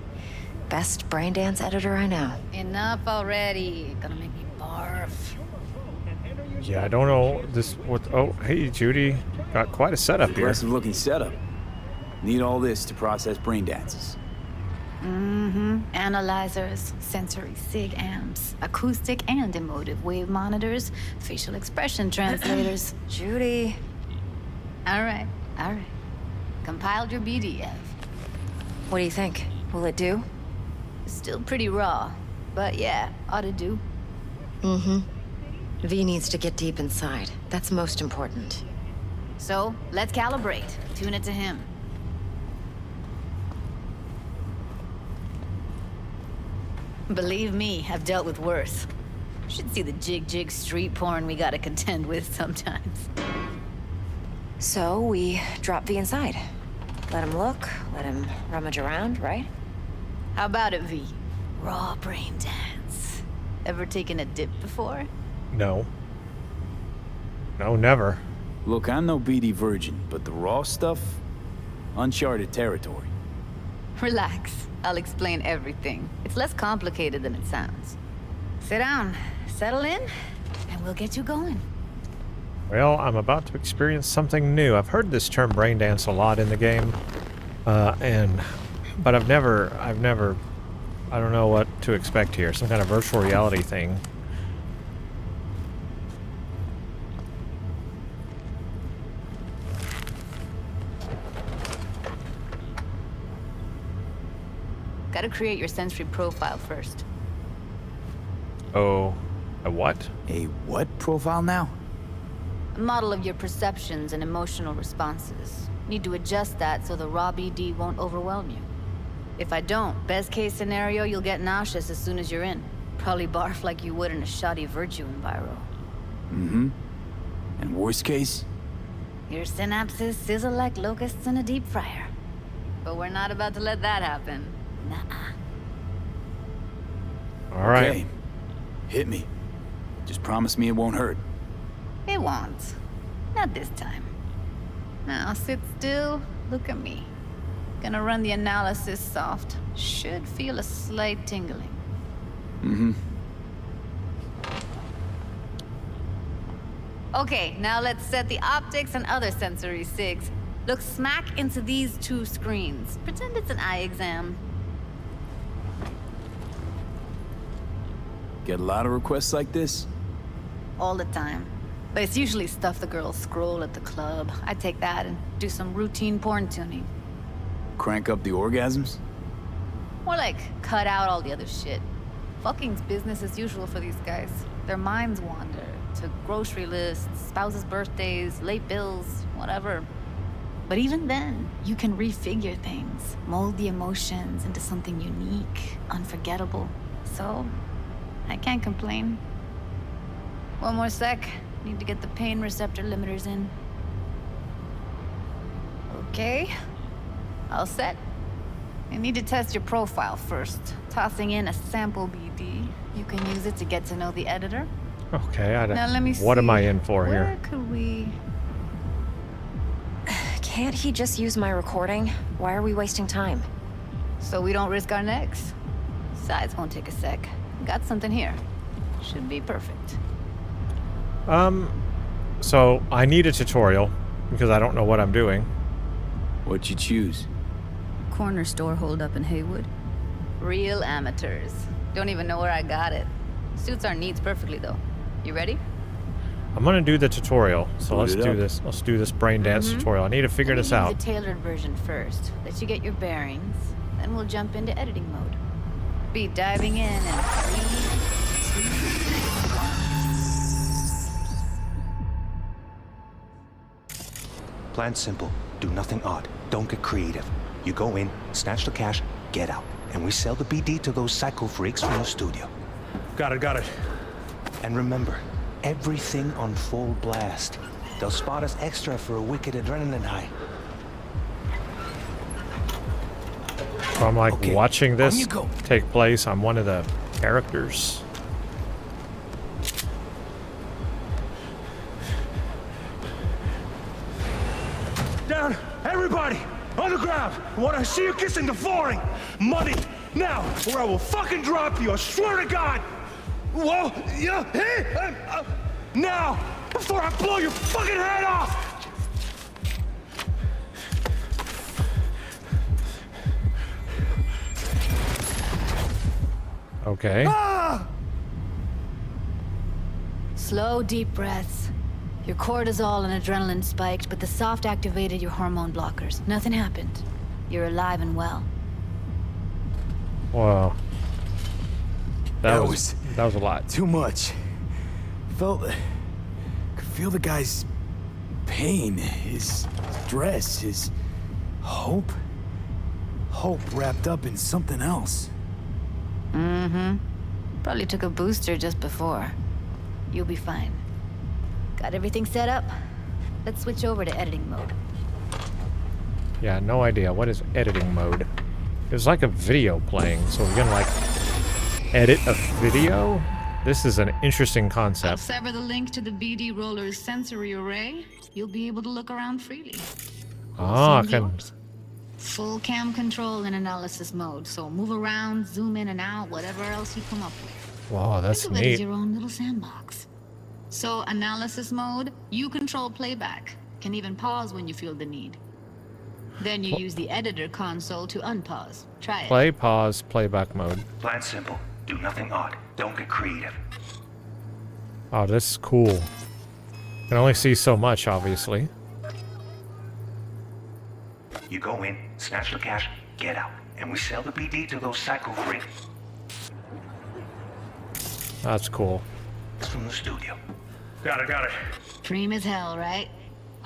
Best Braindance editor I know. Enough already. Gonna make me barf. Yeah, I don't know this. What? Oh, hey, Judy. Got quite a setup here. Impressive looking setup. Need all this to process brain dances. Analyzers, sensory sig amps, acoustic and emotive wave monitors, facial expression translators. Judy. All right. Compiled your BDF. What do you think? Will it do? Still pretty raw, but yeah, ought to do. V needs to get deep inside. That's most important. So, let's calibrate. Tune it to him. Believe me, I've dealt with worse. Should see the jig street porn we gotta contend with sometimes. So we drop V inside. Let him look, let him rummage around, right? How about it, V? Raw brain dance. Ever taken a dip before? No. No, never. Look, I'm no BD virgin, but the raw stuff? Uncharted territory. Relax. I'll explain everything. It's less complicated than it sounds. Sit down, settle in, and we'll get you going. Well, I'm about to experience something new. I've heard this term braindance a lot in the game, but I've never, I don't know what to expect here. Some kind of virtual reality thing. Gotta create your sensory profile first. Oh, a what? A what profile now? A model of your perceptions and emotional responses. Need to adjust that so the raw BD won't overwhelm you. If I don't, best case scenario, you'll get nauseous as soon as you're in. Probably barf like you would in a shoddy virtue enviro. And worst case? Your synapses sizzle like locusts in a deep fryer. But we're not about to let that happen. Nuh-uh. All right. Okay. Hit me. Just promise me it won't hurt. It won't. Not this time. Now sit still, look at me. Gonna run the analysis soft. Should feel a slight tingling. Okay, now let's set the optics and other sensory sigs. Look smack into these two screens. Pretend it's an eye exam. Get a lot of requests like this? All the time. But it's usually stuff the girls scroll at the club. I take that and do some routine porn tuning. Crank up the orgasms? More like, cut out all the other shit. Fucking's business as usual for these guys. Their minds wander to grocery lists, spouses' birthdays, late bills, whatever. But even then, you can refigure things, mold the emotions into something unique, unforgettable. So, I can't complain. One more sec. Need to get the pain receptor limiters in. Okay. All set. You need to test your profile first. Tossing in a sample BD. You can use it to get to know the editor. Okay, Now let me see. what am I in for Where here? could we... Can't he just use my recording? Why are we wasting time? So we don't risk our necks. Besides, won't take a sec. Got something here. Should be perfect. So I need a tutorial because I don't know what I'm doing. What'd you choose? Corner store holdup in Haywood. Real amateurs. Don't even know where I got it. Suits our needs perfectly, though. You ready? I'm gonna do the tutorial, so Load let's it do up. this. Let's do this brain dance tutorial. I need to figure this out. Use a tailored version first. Let you get your bearings. Then we'll jump into editing mode. Be diving in 3, 2, 1. Plan simple. Do nothing odd. Don't get creative. You go in, snatch the cash, get out. And we sell the BD to those psycho freaks from the studio. Got it. And remember, everything on full blast. They'll spot us extra for a wicked adrenaline high. So I'm like Okay, watching on this you go. take place. I'm one of the characters. Down, everybody! On the ground! I want to see you kissing the flooring! Money! Now, or I will fucking drop you, I swear to God! Whoa! Yeah! Hey! Now! Before I blow your fucking head off! Okay. Ah! Slow, deep breaths. Your cortisol and adrenaline spiked, but the soft activated your hormone blockers. Nothing happened. You're alive and well. Wow. That was a lot. too much. Could feel the guy's pain, his stress, his hope. Hope wrapped up in something else. Mm-hmm. Probably took a booster just before. You'll be fine. Got everything set up? Let's switch over to editing mode. Yeah, no idea. What is editing mode? It's like a video playing, so we're gonna like edit a video? This is an interesting I'll concept. sever the link to the BD roller's sensory array. You'll be able to look around freely. Ah, Seems can yours. Full cam control in analysis mode, so move around, zoom in and out, whatever else you come up with. wow, that's Think of it as neat. your own little sandbox. So analysis mode, you control playback. Can even pause when you feel the need. Then you use the editor console to unpause. Try it. Play, pause, playback mode. Plan simple. Do nothing odd. Don't get creative. Oh, this is cool. Can only see so much, obviously. You go in, snatch the cash, get out. And we sell the BD to those psycho freaks That's cool. from the studio. Got it. Cream as hell, right?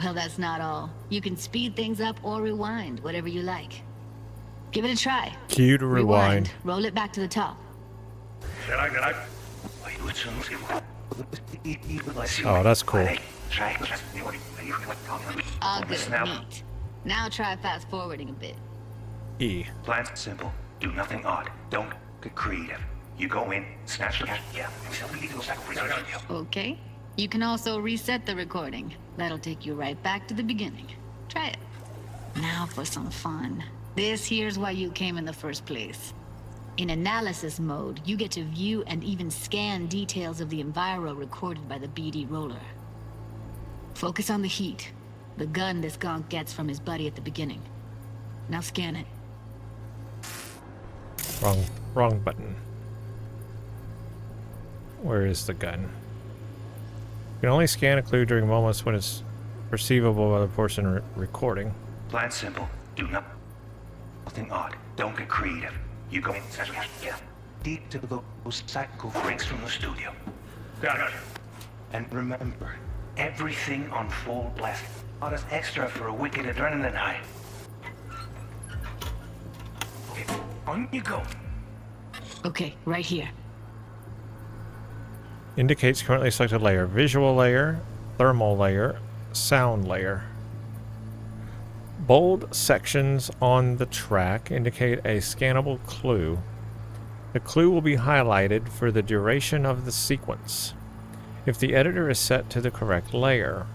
Well, that's not all. You can speed things up or rewind, whatever you like. Give it a try. Cue to rewind. Roll it back to the top. Oh, that's cool. All good. Neat. Now try fast forwarding a bit. E. Plan simple. Do nothing odd. Don't get creative. You go in, snatch the cash, yeah. And we sell the BD to those psycho freaks from the studio. Okay. You can also reset the recording. That'll take you right back to the beginning. Try it. Now for some fun. This here's why you came in the first place. In analysis mode, you get to view and even scan details of the enviro recorded by the BD roller. Focus on the heat, the gun this gonk gets from his buddy at the beginning. Now scan it. Wrong button. Where is the gun? You can only scan a clue during moments when it's perceivable by the person recording. Plan simple. Do nothing odd. Don't get creative. You go in, snatch the cash, yeah. Deep to those psycho freaks from the studio. Got it. And remember, everything on full blast. Not as extra for a wicked adrenaline high. Okay, on you go. Okay, right here. Indicates currently selected layer. Visual layer, thermal layer, sound layer. Bold sections on the track indicate a scannable clue. The clue will be highlighted for the duration of the sequence. If the editor is set to the correct layer.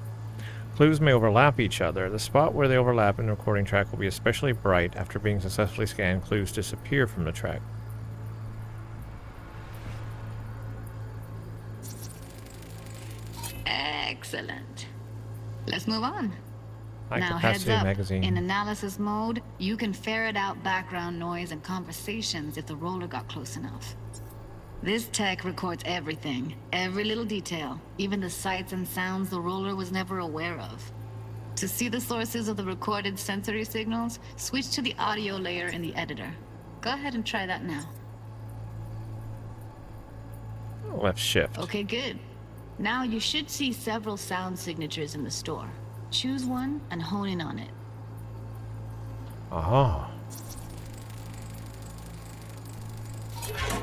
Clues may overlap each other. The spot where they overlap in the recording track will be especially bright. After being successfully scanned, clues disappear from the track. Excellent. Let's move on. High Now heads capacity up. magazine. In analysis mode, you can ferret out background noise and conversations if the roller got close enough. This tech records everything, every little detail, even the sights and sounds the roller was never aware of. To see the sources of the recorded sensory signals, switch to the audio layer in the editor. Go ahead and try that now. Left shift. Okay, good. Now you should see several sound signatures in the store. Choose one and hone in on it. Uh-huh.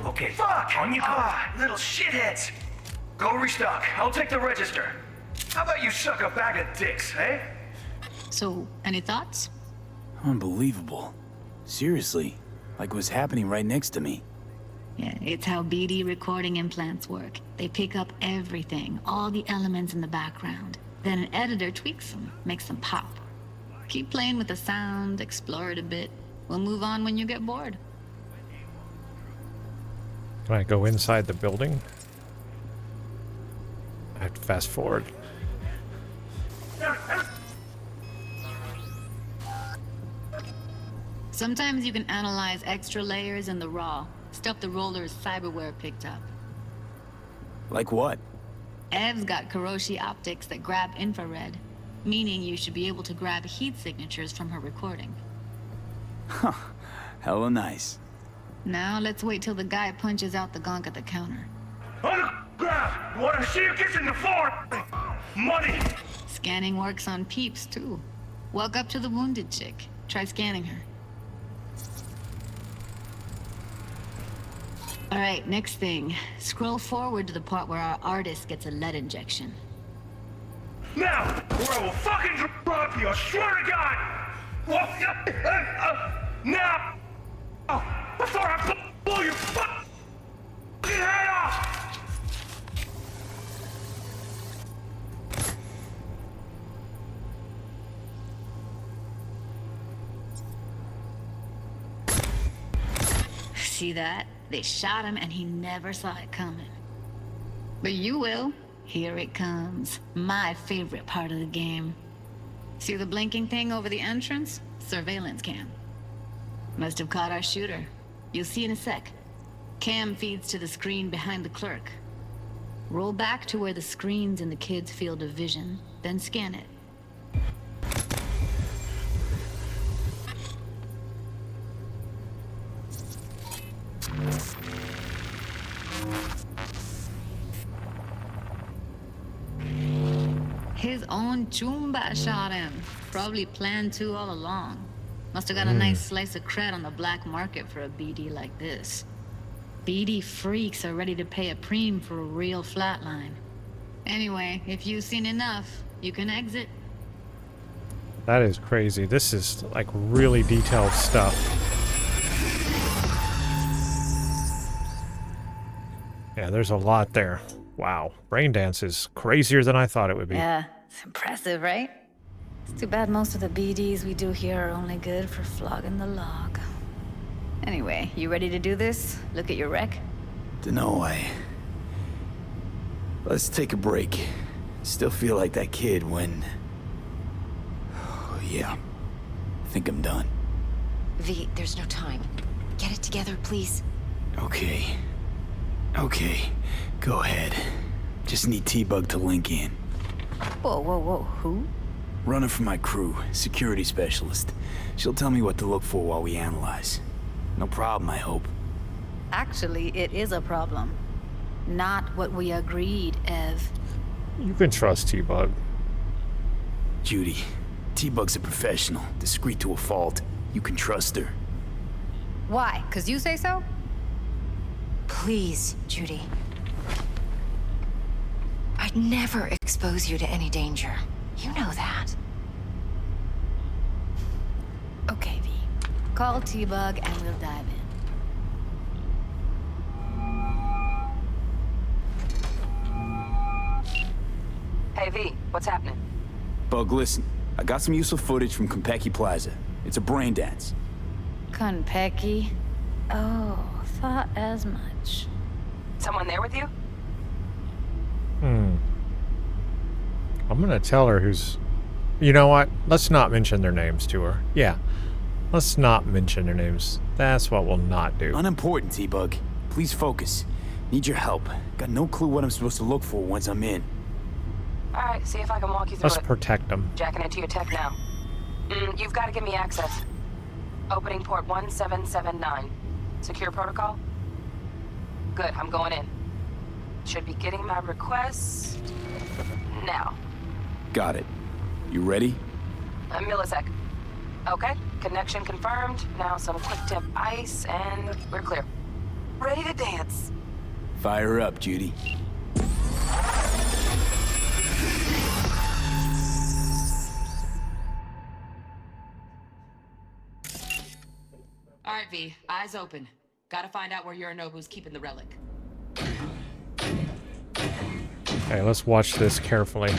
Okay, fuck! On you go! Little shitheads! Go restock. I'll take the register. How about you suck a bag of dicks, eh? So, any thoughts? Unbelievable. Seriously, like what's happening right next to me. Yeah, it's how BD recording implants work. They pick up everything, all the elements in the background. Then an editor tweaks them, makes them pop. Keep playing with the sound, explore it a bit. We'll move on when you get bored. Can I go inside the building? I have to fast forward. Sometimes you can analyze extra layers in the raw, stuff the roller's cyberware picked up. Like what? Ev's got Kiroshi optics that grab infrared, meaning you should be able to grab heat signatures from her recording. Huh. Hella nice. Now let's wait till the guy punches out the gonk at the counter. On the ground! Wanna see you kissing the floor? Money! Scanning works on peeps, too. Walk up to the wounded chick. Try scanning her. Alright, next thing. Scroll forward to the part where our artist gets a lead injection. Now! Or I will fucking drop you, I swear to God! Now! Oh, before I blow your fucking head off! See that? They shot him and he never saw it coming. But you will. Here it comes. My favorite part of the game. See the blinking thing over the entrance? Surveillance cam. Must have caught our shooter. You'll see in a sec. Cam feeds to the screen behind the clerk. Roll back to where the screen's in the kid's field of vision, then scan it. His own Chumba shot him. Probably planned to all along. Must have got a nice slice of cred on the black market for a BD like this. BD freaks are ready to pay a preem for a real flatline. Anyway, if you've seen enough, you can exit. That is crazy. This is like really detailed stuff. Yeah, there's a lot there. Wow. Braindance is crazier than I thought it would be. Yeah, it's impressive, right? It's too bad most of the BDs we do here are only good for flogging the log. Anyway, you ready to do this? Look at your rec? Dunno, Let's take a break. Still feel like that kid when... Oh, yeah. I think I'm done. V, there's no time. Get it together, please. Okay. Okay. Go ahead. Just need T-Bug to link in. Whoa, whoa, whoa. Who? Runner for my crew. Security specialist. She'll tell me what to look for while we analyze. No problem, I hope. Actually, it is a problem. Not what we agreed, Ev. You can trust T-Bug. Judy, T-Bug's a professional, discreet to a fault. You can trust her. Why? 'Cause you say so? Please, Judy. I'd never expose you to any danger. You know that. Okay, V. Call T-Bug and we'll dive in. Hey, V, what's happening? Bug, listen. I got some useful footage from Konpeki Plaza. It's a Braindance. Konpeki? Oh, thought as much. Someone there with you? I'm gonna tell her who's... You know what? Let's not mention their names to her. Yeah. Let's not mention their names. That's what we'll not do. Unimportant, T-Bug. Please focus. Need your help. Got no clue what I'm supposed to look for once I'm in. Alright, see if I can walk you through Let's it. protect them. Jacking into your tech now. You've got to give me access. Opening port 1779. Secure protocol? Good, I'm going in. Should be getting my requests... now. Got it. You ready? A millisec. Okay, connection confirmed. Now some quick tip ice, and we're clear. Ready to dance. Fire up, Judy. All right, V, eyes open. Gotta find out where Yorinobu's keeping the relic. Okay, let's watch this carefully.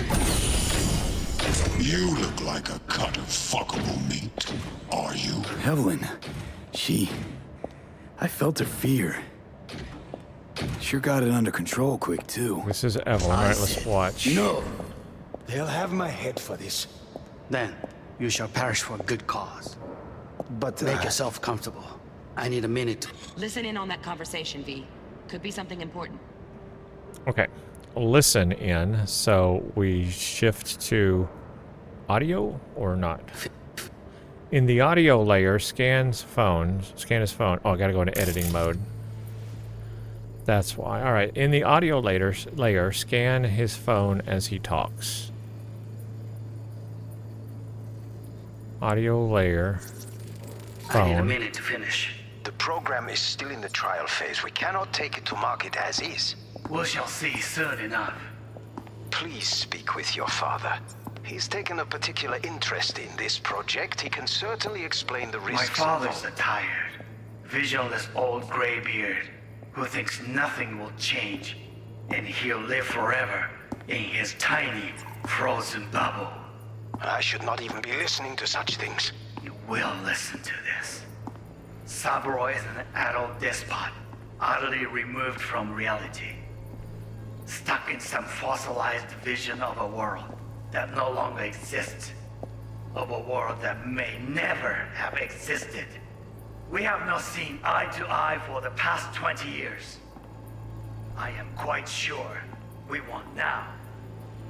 You look like a cut of fuckable meat. Are you? Evelyn. I felt her fear. Sure got it under control quick, too. This is Evelyn. All right, let's watch. No. They'll have my head for this. Then, you shall perish for a good cause. But make yourself comfortable. I need a minute. Listen in on that conversation, V. Could be something important. Okay, listen in. So we shift to audio or not? In the audio layer, scan his phone. Oh, I gotta go into editing mode. That's why. All right, in the audio layer, scan his phone as he talks. Audio layer. Phone. I need a minute to finish. The program is still in the trial phase. We cannot take it to market as is. We shall see soon enough. Please speak with your father. He's taken a particular interest in this project. He can certainly explain the risks. My father's a tired, visionless old graybeard who thinks nothing will change, and he'll live forever in his tiny, frozen bubble. I should not even be listening to such things. You will listen to this. Saburo is an adult despot, utterly removed from reality. Stuck in some fossilized vision of a world that no longer exists. Of a world that may never have existed. We have not seen eye to eye for the past 20 years. I am quite sure we won't now.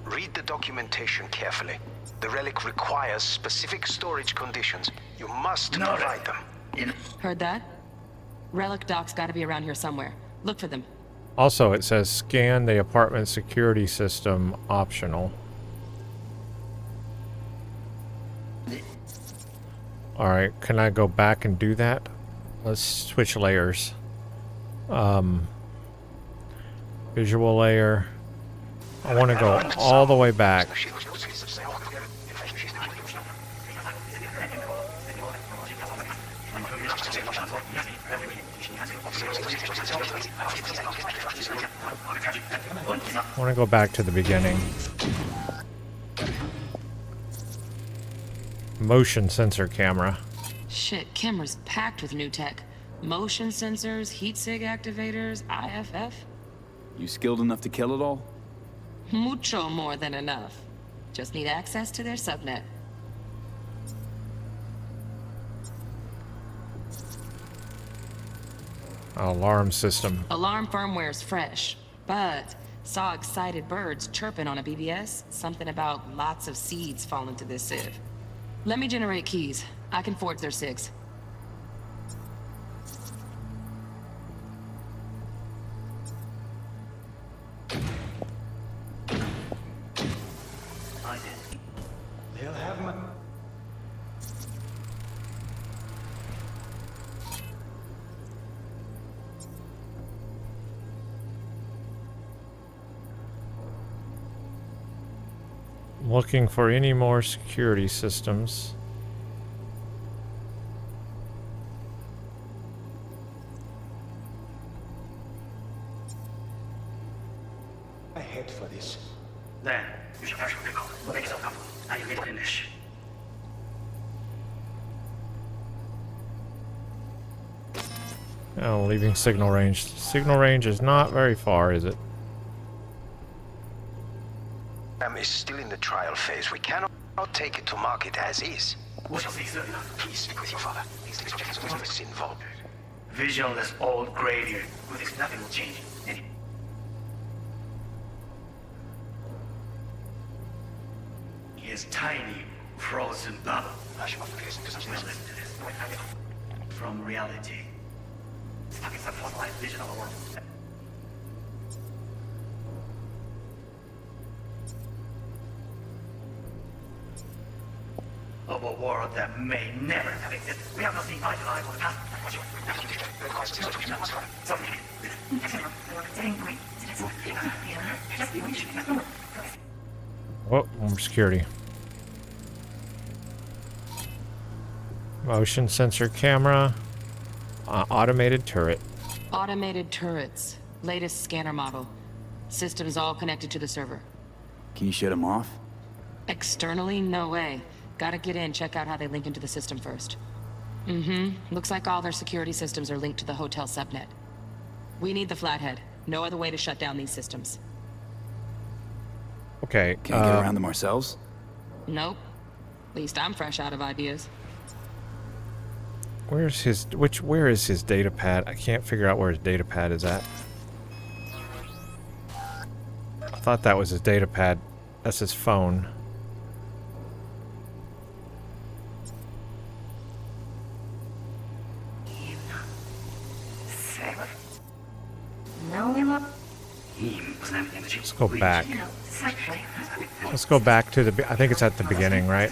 Read the documentation carefully. The relic requires specific storage conditions. You must provide them. Heard that? Relic docs gotta be around here somewhere. Look for them. Also, it says scan the apartment security system optional. Alright, can I go back and do that? Let's switch layers. Visual layer. I want to go all the way back. I want to go back to the beginning. Motion sensor camera. Shit, camera's packed with new tech. Motion sensors, heat sig activators, IFF. You skilled enough to kill it all? Mucho more than enough. Just need access to their subnet. Alarm system. Alarm firmware's fresh, but saw excited birds chirping on a BBS. Something about lots of seeds falling to this sieve. Let me generate keys. I can forge their SIGs. They'll have my... Looking for any more security systems. I head for this. Then, you shall first recall. Make yourself comfortable. Now you can finish. Oh, leaving signal range. Signal range is not very far, is it? Is still in the trial phase. We cannot take it to market as is. We shall see soon enough. Please speak with your father. These is involved. Visionless old graybeard who thinks nothing will change. And his tiny, frozen bubble. Will listen to this. From reality. Stuck in some fossilized vision of a world. of a world that may never have existed. We have not seen eye to eye for the past. Oh, more security. Motion sensor camera. Automated turret. Automated turrets. Latest scanner model. Systems all connected to the server. Can you shut them off? Externally, no way. Gotta get in, check out how they link into the system first. Looks like all their security systems are linked to the hotel subnet. We need the flathead. No other way to shut down these systems. Okay. Can't get around them ourselves? Nope. At least I'm fresh out of ideas. Where is his data pad? I can't figure out where his data pad is at. I thought that was his data pad. That's his phone. Let's go back. Let's go back to the... I think it's at the beginning, right?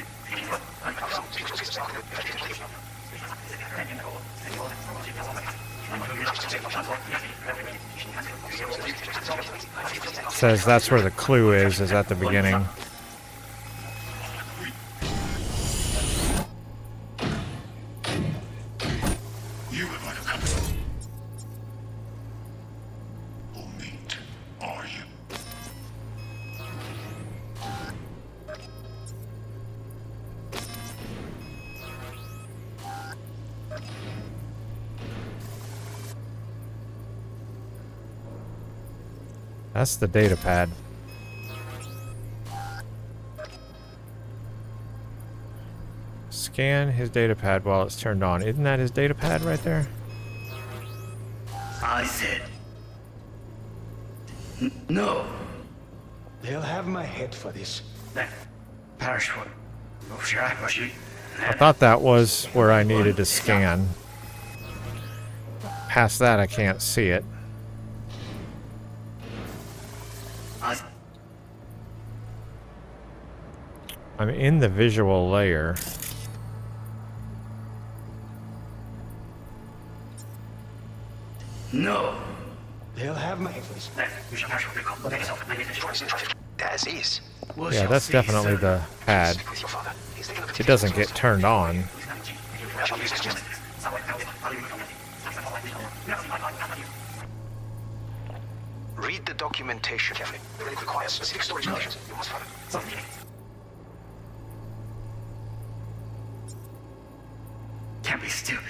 Says that's where the clue is at the beginning. That's the data pad. Scan his data pad while it's turned on. Isn't that his data pad right there? I said... No. They'll have my head for this. Then, parish for... I thought that was where I needed to scan. Past that, I can't see it. I'm in the visual layer. No. They'll have my head for this. As is. Yeah, that's definitely the pad. It doesn't get turned on. Read the documentation carefully. It requires specific storage conditions. You must follow. Can't be stupid.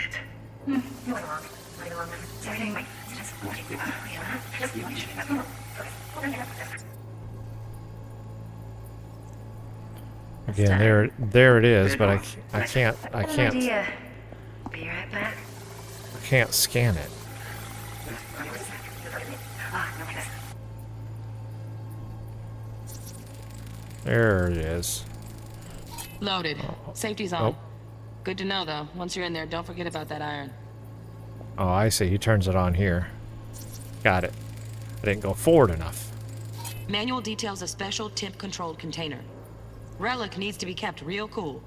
Again, there it is, but I can't Be right back. I can't scan it. There it is. Loaded. Safety's on. Oh. Good to know, though. Once you're in there, don't forget about that iron. Oh, I see. He turns it on here. Got it. I didn't go forward enough. Manual details a special temp-controlled container. Relic needs to be kept real cool.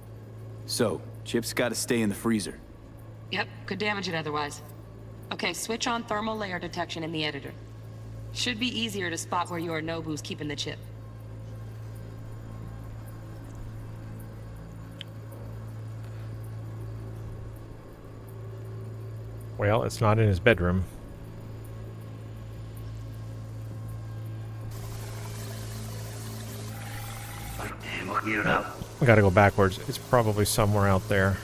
So, chips gotta stay in the freezer. Yep, could damage it otherwise. Okay, switch on thermal layer detection in the editor. Should be easier to spot where Yorinobu's keeping the chip. Well, it's not in his bedroom. We gotta go backwards. It's probably somewhere out there.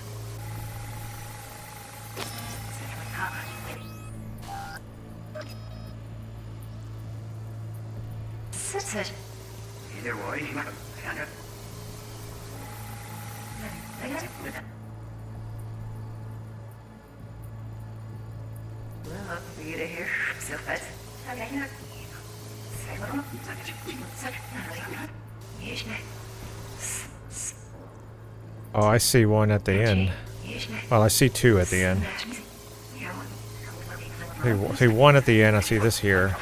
Either way, Oh, I see one at the end. Well, I see two at the end. I see one at the end. I see this here.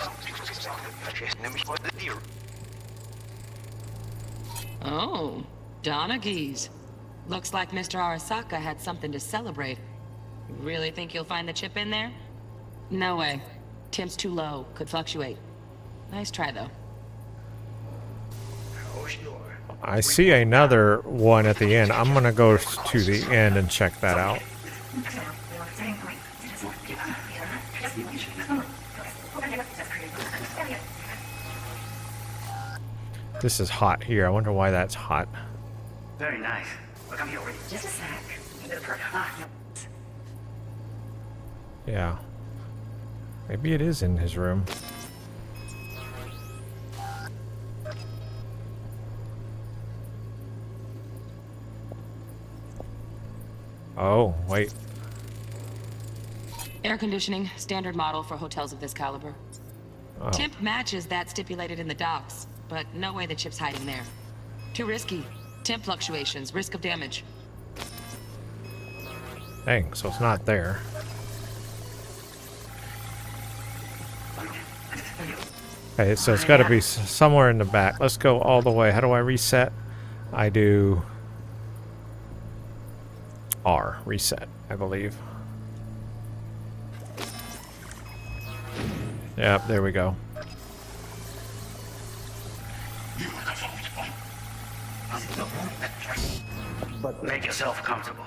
Oh, Donaghy's. Looks like Mr. Arasaka had something to celebrate. Really think you'll find the chip in there? No way. Temp's too low. Could fluctuate. Nice try, though. I see another one at the end. I'm gonna go to the end and check that out. This is hot here. I wonder why that's hot. Very nice. Look, I'm here already. Just a sec. Yeah. Maybe it is in his room. Oh, wait. Air conditioning, standard model for hotels of this caliber. Oh. Temp matches that stipulated in the docs, but no way the chip's hiding there. Too risky. Temp fluctuations, risk of damage. Dang, so it's not there. Okay, so it's got to be somewhere in the back. Let's go all the way. How do I reset? I do R, reset, I believe. Yep, there we go. But make yourself comfortable.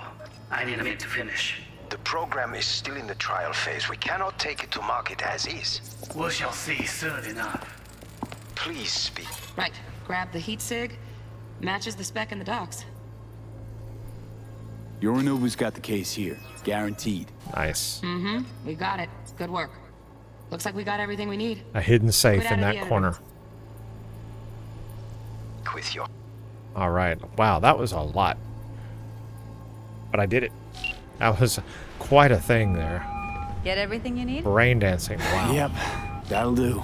I need a minute to finish. The program is still in the trial phase. We cannot take it to market as is. We shall see soon enough. Please speak. Right. Grab the heat sig. Matches the spec in the docs. Yorinobu's got the case here. Guaranteed. Nice. Mm-hmm. We got it. Good work. Looks like we got everything we need. A hidden safe Put out in of that the corner. With your... All right. Wow, that was a lot. But I did it. That was quite a thing there. Get everything you need? Brain dancing. Wow. Yep, that'll do.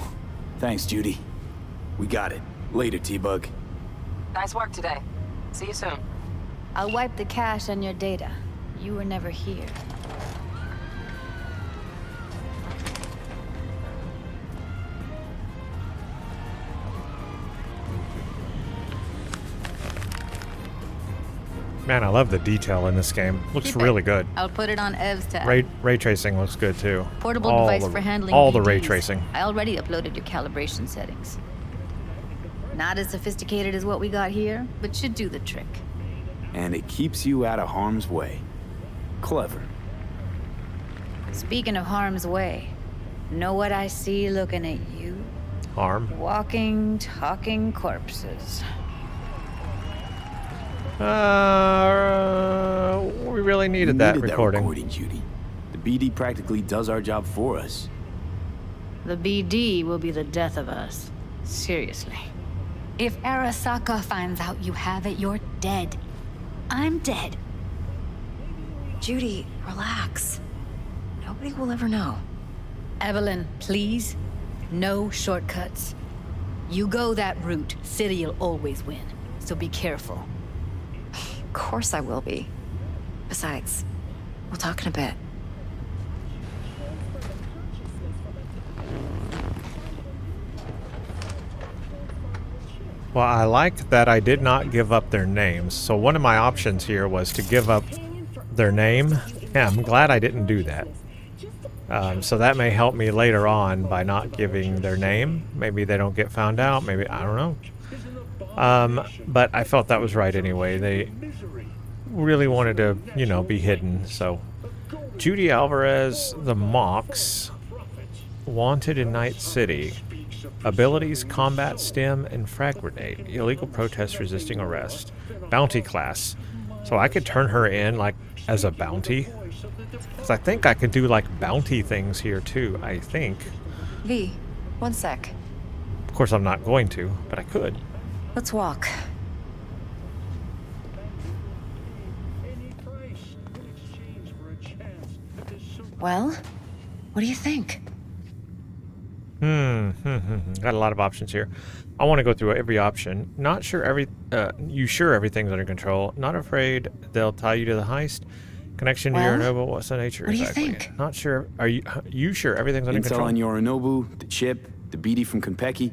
Thanks, Judy. We got it. Later, T-Bug. Nice work today. See you soon. I'll wipe the cache on your data. You were never here. Man, I love the detail in this game. Looks Keep it. really good. I'll put it on Ev's tab. Ray tracing looks good too. Portable All device the- for handling all the ray BDs. tracing. I already uploaded your calibration settings. Not as sophisticated as what we got here, but should do the trick. And it keeps you out of harm's way. Clever. Speaking of harm's way, know what I see looking at you? Harm. Walking, talking corpses. We really needed that recording. Judy. The BD practically does our job for us. The BD will be the death of us. Seriously. If Arasaka finds out you have it, you're dead. I'm dead. Judy, relax. Nobody will ever know. Evelyn, please. No shortcuts. You go that route, City'll always win. So be careful. Of course I will be. Besides, we'll talk in a bit. Well, I like that I did not give up their names. So one of my options here was to give up their name. Yeah, I'm glad I didn't do that. So that may help me later on by not giving their name. Maybe they don't get found out. Maybe, I don't know. But I felt that was right anyway. They really wanted to, you know, be hidden. So Judy Alvarez, the Mox, wanted in Night City. Abilities, combat, stim, and frag grenade. Illegal protest resisting arrest. Bounty class. So I could turn her in, like, as a bounty. Because I think I could do, like, bounty things here, too. I think. V, one sec. Of course, I'm not going to, but I could. Let's walk. Well, what do you think? Got a lot of options here. I want to go through every option. Not sure you sure everything's under control? Not afraid they'll tie you to the heist? Connection to Yorinobu? What's the nature what exactly? Do you think? Not sure. Are you sure everything's under Intel control? on Yorinobu, the chip, the BD from Konpeki.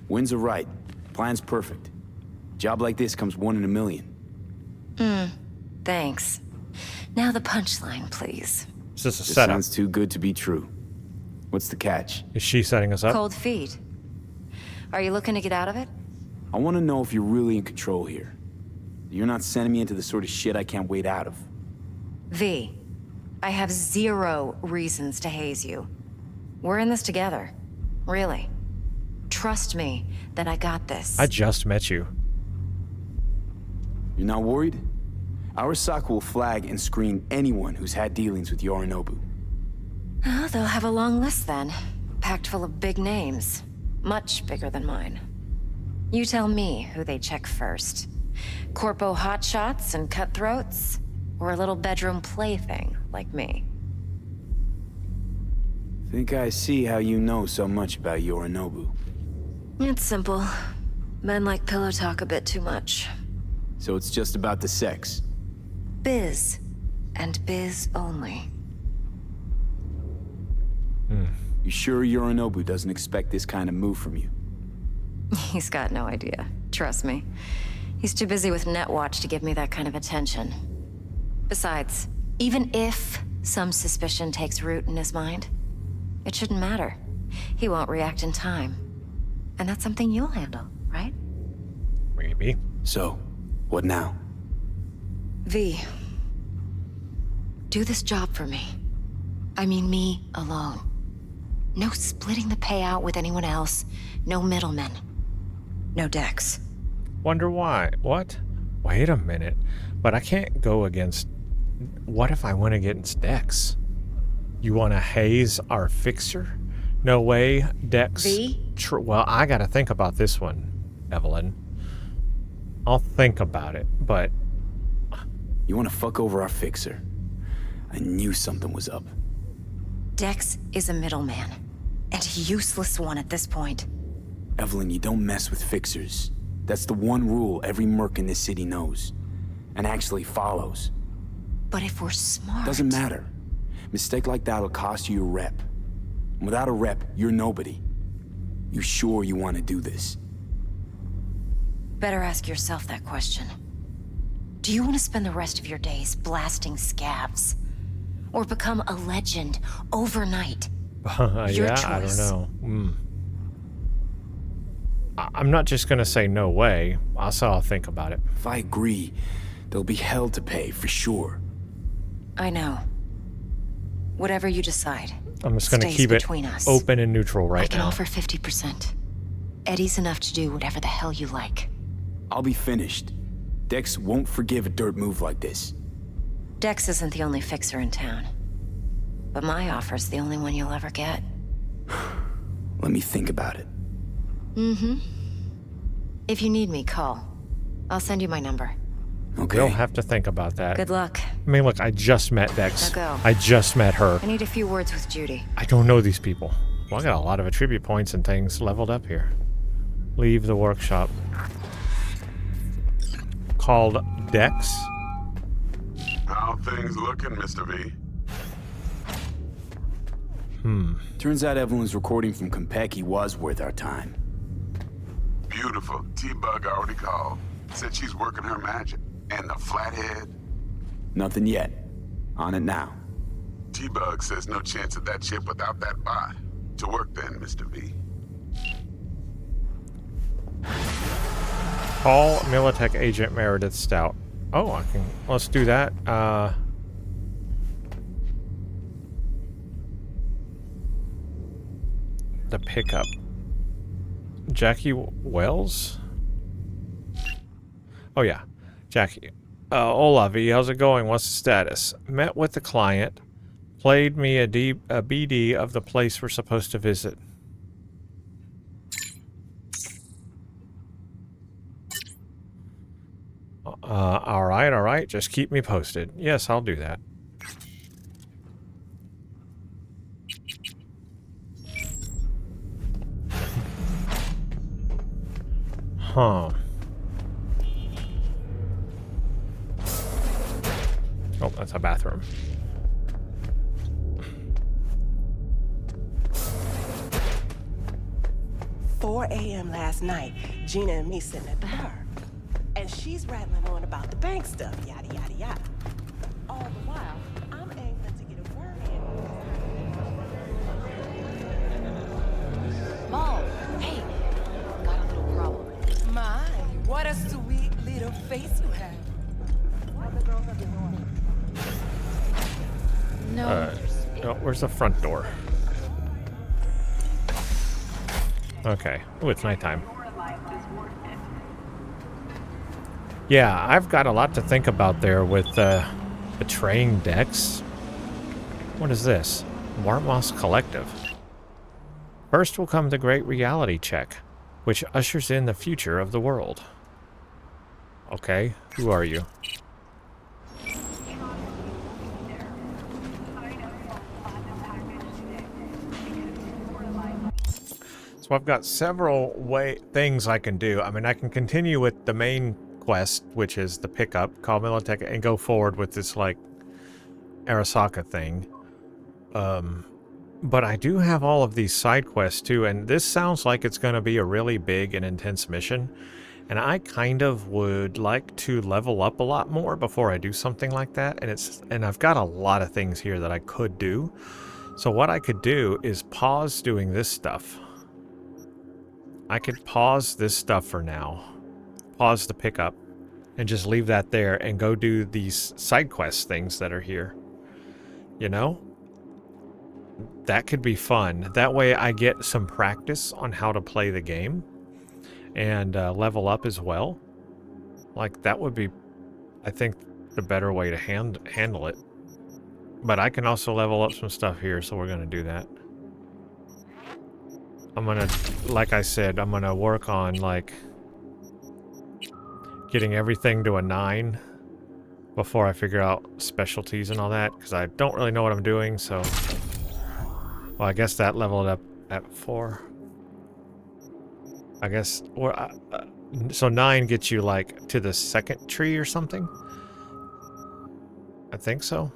Winds are right. Plan's perfect. Job like this comes 1 in a million. Thanks. Now the punchline, please. Is this a This setup? sounds too good to be true. What's the catch? Is she setting us up? Cold feet. Are you looking to get out of it? I want to know if you're really in control here. You're not sending me into the sort of shit I can't wait out of. V, I have 0 reasons to haze you. We're in this together. Really. Trust me that I got this. I just met you. You're not worried? Arasaka will flag and screen anyone who's had dealings with Yorinobu. Oh, they'll have a long list then. Packed full of big names. Much bigger than mine. You tell me who they check first. Corpo hotshots and cutthroats? Or a little bedroom plaything like me? Think I see how you know so much about Yorinobu. It's simple. Men like pillow talk a bit too much. So it's just about the sex. Biz. And biz only. You sure Yorinobu doesn't expect this kind of move from you? He's got no idea. Trust me. He's too busy with Netwatch to give me that kind of attention. Besides, even if some suspicion takes root in his mind, it shouldn't matter. He won't react in time. And that's something you'll handle, right? Maybe. So, what now? V. Do this job for me. I mean me alone. No splitting the payout with anyone else. No middlemen. No Dex. Wonder why? What? Wait a minute. But I can't go against... What if I went against Dex? You want to haze our fixer? No way, Dex. V? Well, I gotta think about this one, Evelyn. I'll think about it, but... You want to fuck over our fixer? I knew something was up. Dex is a middleman. And a useless one at this point. Evelyn, you don't mess with fixers. That's the one rule every merc in this city knows. And actually follows. But if we're smart... Doesn't matter. Mistake like that'll cost you your rep. Without a rep, you're nobody. You sure you want to do this? Better ask yourself that question. Do you want to spend the rest of your days blasting scabs? Or become a legend overnight? Your yeah, choice. I don't know. I'm not just gonna say no way. I'll think about it. If I agree, there'll be hell to pay for sure. I know. Whatever you decide. I'm just gonna stays keep it between us. open and neutral right I can now. offer 50%. Eddie's enough to do whatever the hell you like. I'll be finished. Dex won't forgive a dirt move like this. Dex isn't the only fixer in town. But my offer's the only one you'll ever get. Let me think about it. Mm-hmm. If you need me, call. I'll send you my number. Okay. You'll have to think about that. Good luck. I mean, look, I just met Dex. Now go. I just met her. I need a few words with Judy. I don't know these people. Well, I got a lot of attribute points and things leveled up here. Leave the workshop. Called Dex. How things looking, Mr. V? Turns out Evelyn's recording from Konpeki was worth our time. Beautiful. T-Bug already called. Said she's working her magic. And the flathead? Nothing yet. On it now. T-Bug says no chance of that ship without that bot. To work then, Mr. V. Call Militech Agent Meredith Stout. Oh, I can... Let's do that. The pickup. Jackie Wells? Oh, yeah. Jackie. Hola, V. How's it going? What's the status? Met with the client. Played me a BD of the place we're supposed to visit. All right. Just keep me posted. Yes, I'll do that. Huh. Oh, that's a bathroom. "4 a.m. last night, Gina and me sitting at the bar. And she's rattling on about the bank stuff, yada, yada, yada. All the while, I'm angling to get a word in. Mom, hey, got a little problem. My, what a sweet little face you have. What the girls have been doing? No. Oh, where's the front door? Okay. Oh, it's nighttime. Yeah, I've got a lot to think about there with betraying Dex. What is this? Warmoss Collective. First will come the Great Reality Check, which ushers in the future of the world. Okay, who are you? So I've got several things I can do. I mean, I can continue with the main quest, which is the pickup, call Militech, and go forward with this, like, Arasaka thing. But I do have all of these side quests, too, and this sounds like it's going to be a really big and intense mission. And I kind of would like to level up a lot more before I do something like that. And I've got a lot of things here that I could do. So what I could do is pause doing this stuff. I could pause this stuff for now. Pause the pickup. And just leave that there and go do these side quest things that are here. You know? That could be fun. That way I get some practice on how to play the game. And level up as well. Like, that would be, I think, the better way to handle it. But I can also level up some stuff here, so we're going to do that. I'm going to, like I said, I'm going to work on, like, getting everything to a 9 before I figure out specialties and all that, because I don't really know what I'm doing, so... Well, I guess that leveled up at 4. I guess... so 9 gets you, like, to the second tree or something? I think so.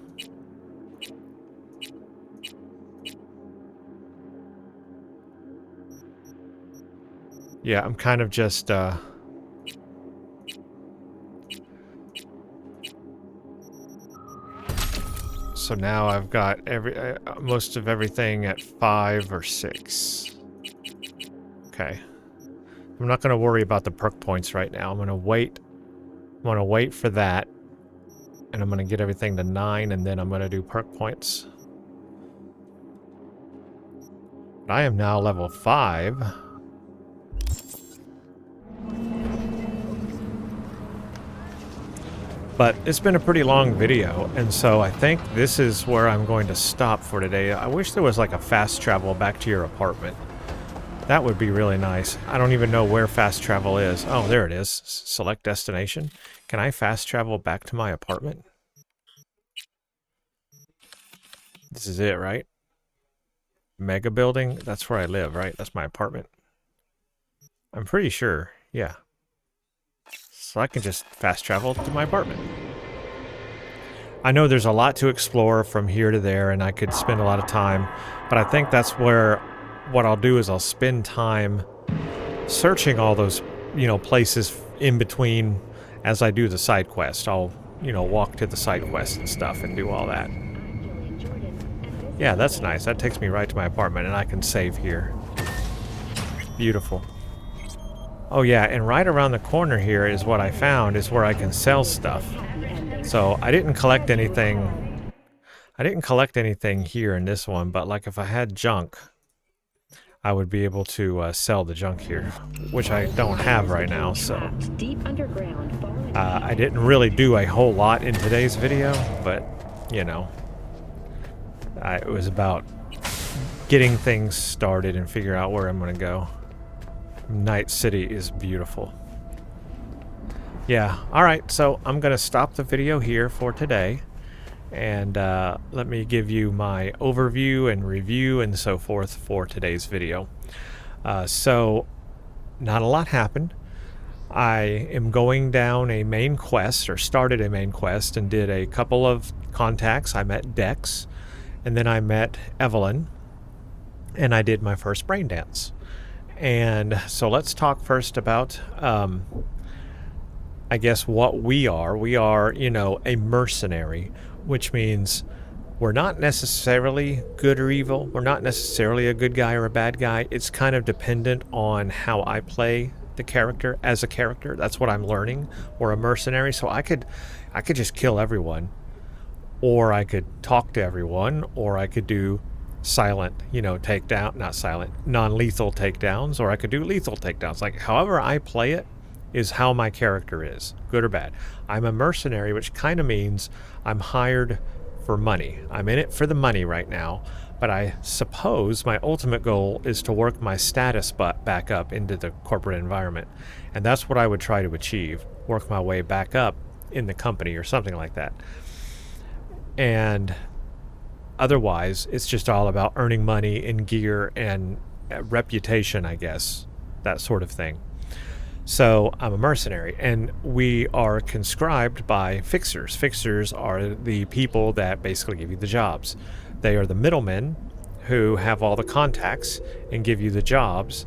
Yeah, I'm kind of just, so now I've got most of everything at 5 or 6. Okay. I'm not going to worry about the perk points right now. I'm going to wait. I'm going to wait for that. And I'm going to get everything to 9, and then I'm going to do perk points. But I am now level 5. But it's been a pretty long video, and so I think this is where I'm going to stop for today. I wish there was like a fast travel back to your apartment. That would be really nice. I don't even know where fast travel is. Oh, there it is. Select destination. Can I fast travel back to my apartment? This is it, right? Mega building? That's where I live, right? That's my apartment. I'm pretty sure. Yeah. So I can just fast travel to my apartment. I know there's a lot to explore from here to there, and I could spend a lot of time, but I think that's where what I'll do is I'll spend time searching all those, you know, places in between as I do the side quest. I'll, you know, walk to the side quest and stuff and do all that. Yeah, that's nice. That takes me right to my apartment, and I can save here. Beautiful. Oh yeah, and right around the corner here is what I found, is where I can sell stuff. So I didn't collect anything. I didn't collect anything here in this one, but like if I had junk, I would be able to sell the junk here, which I don't have right now, so... I didn't really do a whole lot in today's video, but, you know, it was about getting things started and figure out where I'm going to go. Night City is beautiful. Yeah, alright, so I'm going to stop the video here for today. And let me give you my overview and review and so forth for today's video. So, not a lot happened. I am going down a main quest, or started a main quest, and did a couple of contacts. I met Dex, and then I met Evelyn, and I did my first Braindance. And so let's talk first about, I guess, what we are. We are, you know, a mercenary. which means we're not necessarily good or evil. We're not necessarily a good guy or a bad guy. It's kind of dependent on how I play the character as a character. That's what I'm learning. Or a mercenary, so I could just kill everyone, or I could talk to everyone, or I could do silent, non-lethal takedowns, or I could do lethal takedowns. Like, however I play it is how my character is, good or bad. I'm a mercenary, which kind of means I'm hired for money. I'm in it for the money right now, but I suppose my ultimate goal is to work my status back up into the corporate environment. And that's what I would try to achieve, work my way back up in the company or something like that. And otherwise, it's just all about earning money and gear and reputation, I guess, that sort of thing. So I'm a mercenary, and we are conscribed by fixers. Fixers are the people that basically give you the jobs. They are the middlemen who have all the contacts and give you the jobs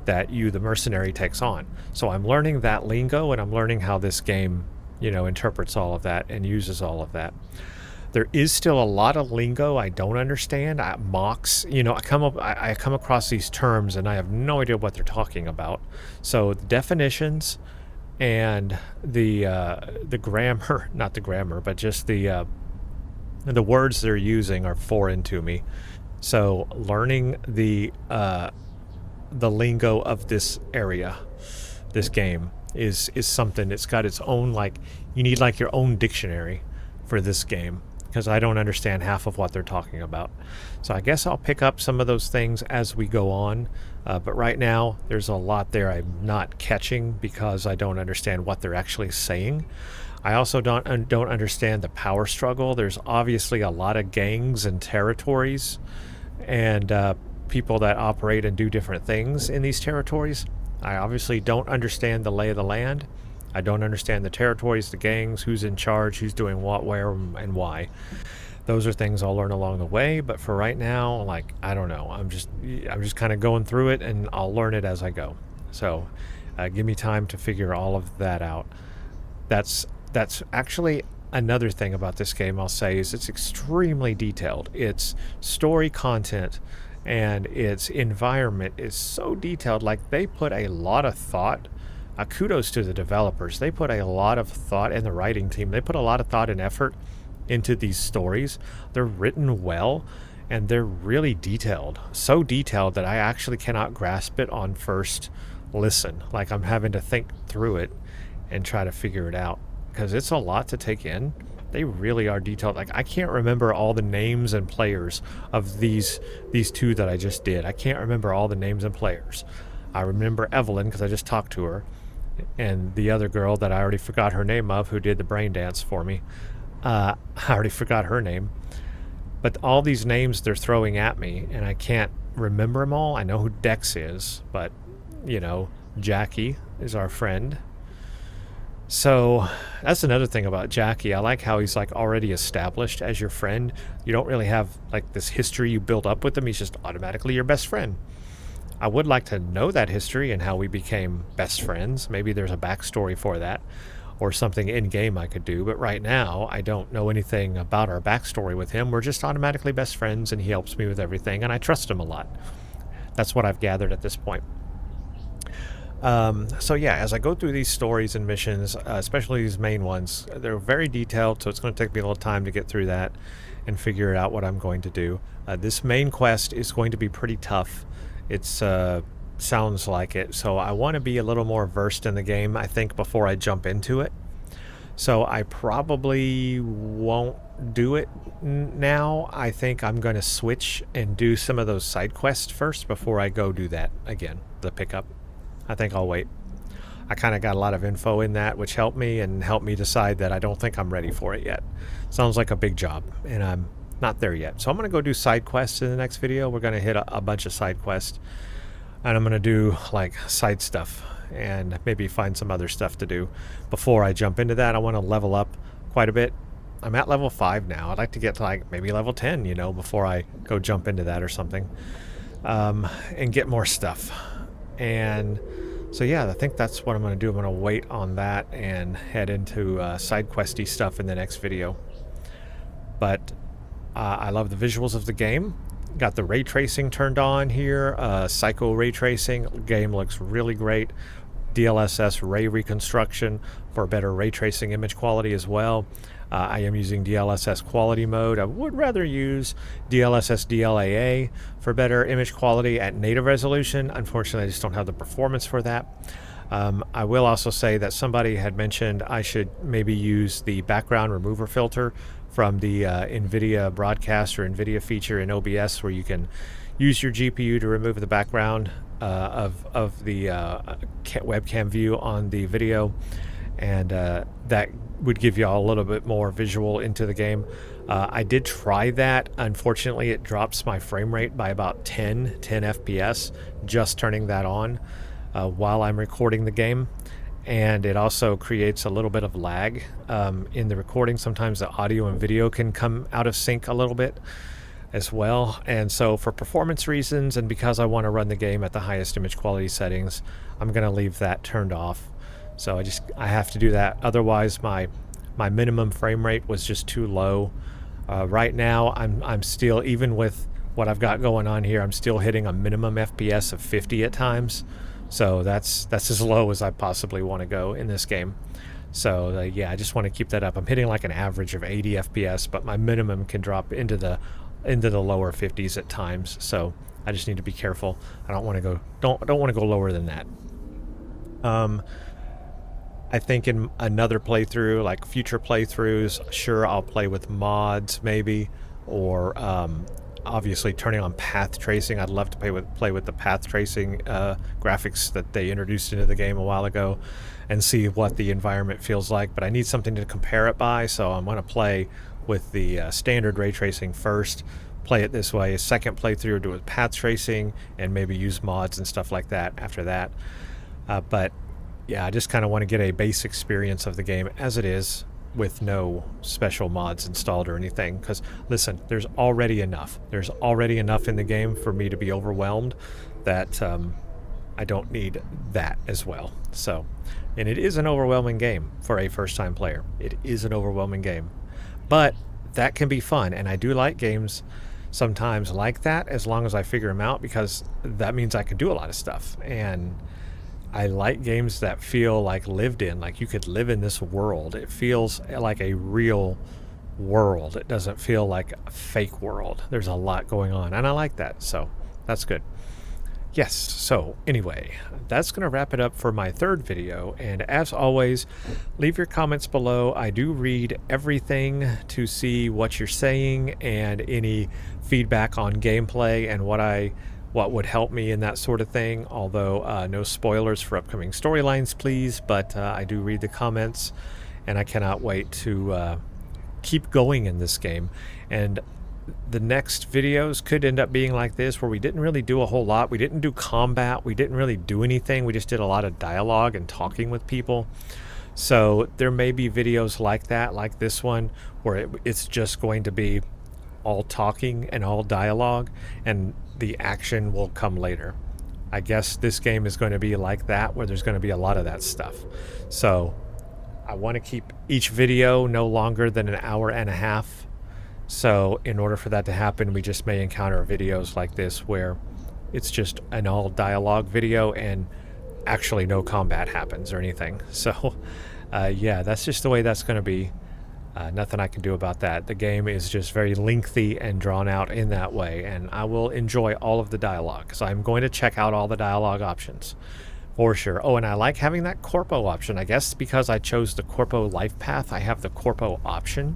that you, the mercenary, takes on. So I'm learning that lingo, and I'm learning how this game, interprets all of that and uses all of that. There is still a lot of lingo I don't understand. Mocks, I come across these terms and I have no idea what they're talking about. So the definitions and the grammar, not the grammar, but just the words they're using are foreign to me. So learning the lingo of this area, this game, is something. It's got its own, you need your own dictionary for this game, because I don't understand half of what they're talking about. So I guess I'll pick up some of those things as we go on. But right now, there's a lot there I'm not catching because I don't understand what they're actually saying. I also don't understand the power struggle. There's obviously a lot of gangs and territories and people that operate and do different things in these territories. I obviously don't understand the lay of the land. I don't understand the territories, the gangs, who's in charge, who's doing what, where, and why. Those are things I'll learn along the way, but for right now, I don't know. I'm just kind of going through it, and I'll learn it as I go. So give me time to figure all of that out. That's actually another thing about this game I'll say is it's extremely detailed. Its story content and its environment is so detailed. They put a lot of thought. Kudos to the developers. They put a lot of thought, and the writing team, they put a lot of thought and effort into these stories. They're written well, and they're really detailed. So detailed that I actually cannot grasp it on first listen. I'm having to think through it and try to figure it out, because it's a lot to take in. They really are detailed. I can't remember all the names and players of these two that I just did. I can't remember all the names and players. I remember Evelyn because I just talked to her, and the other girl that I already forgot her name of, who did the Braindance for me. I already forgot her name. But all these names they're throwing at me, and I can't remember them all. I know who Dex is, but, Jackie is our friend. So that's another thing about Jackie. I like how he's already established as your friend. You don't really have this history you build up with him. He's just automatically your best friend. I would like to know that history and how we became best friends. Maybe there's a backstory for that or something in-game I could do. But right now, I don't know anything about our backstory with him. We're just automatically best friends, and he helps me with everything, and I trust him a lot. That's what I've gathered at this point. So yeah, as I go through these stories and missions, especially these main ones, they're very detailed, so it's going to take me a little time to get through that and figure out what I'm going to do. This main quest is going to be pretty tough. It's sounds like it, so I want to be a little more versed in the game, I think, before I jump into it. So I probably won't do it now. I think I'm going to switch and do some of those side quests first before I go do that again, the pickup. I think I'll wait. I kind of got a lot of info in that, which helped me decide that I don't think I'm ready for it yet. Sounds like a big job, and I'm not there yet. So I'm going to go do side quests in the next video. We're going to hit a bunch of side quests, and I'm going to do side stuff and maybe find some other stuff to do. Before I jump into that, I want to level up quite a bit. I'm at level 5 now. I'd like to get to maybe level 10, before I go jump into that or something, and get more stuff. And so yeah, I think that's what I'm going to do. I'm going to wait on that and head into side questy stuff in the next video. but I love the visuals of the game. Got the ray tracing turned on here, psycho ray tracing. Game looks really great. DLSS ray reconstruction for better ray tracing image quality as well. I am using DLSS quality mode. I would rather use DLSS DLAA for better image quality at native resolution. Unfortunately, I just don't have the performance for that. I will also say that somebody had mentioned I should maybe use the background remover filter from the NVIDIA broadcast or NVIDIA feature in OBS, where you can use your GPU to remove the background of the webcam view on the video, and that would give you all a little bit more visual into the game. I did try that. Unfortunately, it drops my frame rate by about 10 FPS just turning that on while I'm recording the game. And it also creates a little bit of lag in the recording. Sometimes the audio and video can come out of sync a little bit as well. And so for performance reasons, and because I want to run the game at the highest image quality settings, I'm going to leave that turned off. So I have to do that. Otherwise, my minimum frame rate was just too low. Right now, I'm still, even with what I've got going on here, I'm still hitting a minimum FPS of 50 at times. So that's as low as I possibly want to go in this game. So yeah, I just want to keep that up. I'm hitting like an average of 80 FPS, but my minimum can drop into the lower 50s at times. So I just need to be careful. I don't want to go lower than that. I think in another playthrough, like future playthroughs, sure, I'll play with mods maybe, or obviously turning on path tracing. I'd love to play with the path tracing graphics that they introduced into the game a while ago and see what the environment feels like, but I need something to compare it by, so I'm going to play with the standard ray tracing first, play it this way. A second playthrough, do it with path tracing, and maybe use mods and stuff like that after that. But yeah, I just kind of want to get a base experience of the game as it is, with no special mods installed or anything. Because listen, there's already enough. There's already enough in the game for me to be overwhelmed that I don't need that as well. So, and it is an overwhelming game for a first-time player. It is an overwhelming game. But that can be fun, and I do like games sometimes like that, as long as I figure them out, because that means I can do a lot of stuff. And I like games that feel like lived in, like you could live in this world. It feels like a real world. It doesn't feel like a fake world. There's a lot going on, and I like that, so that's good. Yes, so anyway, that's going to wrap it up for my third video, and as always, leave your comments below. I do read everything to see what you're saying and any feedback on gameplay and what would help me in that sort of thing, although no spoilers for upcoming storylines, please, but I do read the comments, and I cannot wait to keep going in this game. And the next videos could end up being like this, where we didn't really do a whole lot. We didn't do combat. We didn't really do anything. We just did a lot of dialogue and talking with people. So there may be videos like that, like this one, where it's just going to be all talking and all dialogue, and the action will come later. I guess this game is going to be like that, where there's going to be a lot of that stuff. So I want to keep each video no longer than an hour and a half. So in order for that to happen, we just may encounter videos like this where it's just an all dialogue video and actually no combat happens or anything. So yeah, that's just the way that's going to be. Nothing I can do about that. The game is just very lengthy and drawn out in that way, and I will enjoy all of the dialogue, so I'm going to check out all the dialogue options for sure. Oh, and I like having that Corpo option. I guess because I chose the Corpo life path, I have the Corpo option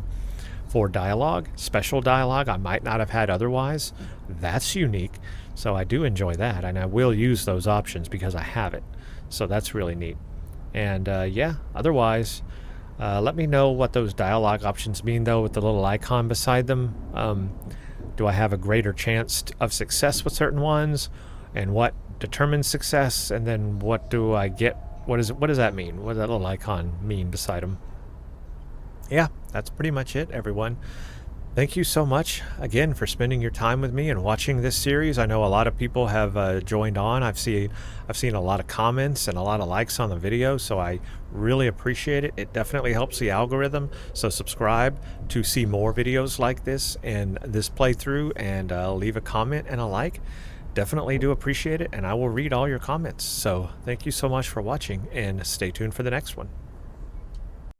for dialogue, special dialogue I might not have had otherwise. That's unique, so I do enjoy that, and I will use those options because I have it. So that's really neat. And yeah, otherwise, let me know what those dialogue options mean, though, with the little icon beside them. Do I have a greater chance of success with certain ones? And what determines success? And then what do I get? What does that mean? What does that little icon mean beside them? Yeah, that's pretty much it, everyone. Thank you so much again for spending your time with me and watching this series. I know a lot of people have joined on. I've seen a lot of comments and a lot of likes on the video, so I really appreciate it. It definitely helps the algorithm. So subscribe to see more videos like this and this playthrough, and leave a comment and a like. Definitely do appreciate it, and I will read all your comments. So thank you so much for watching, and stay tuned for the next one.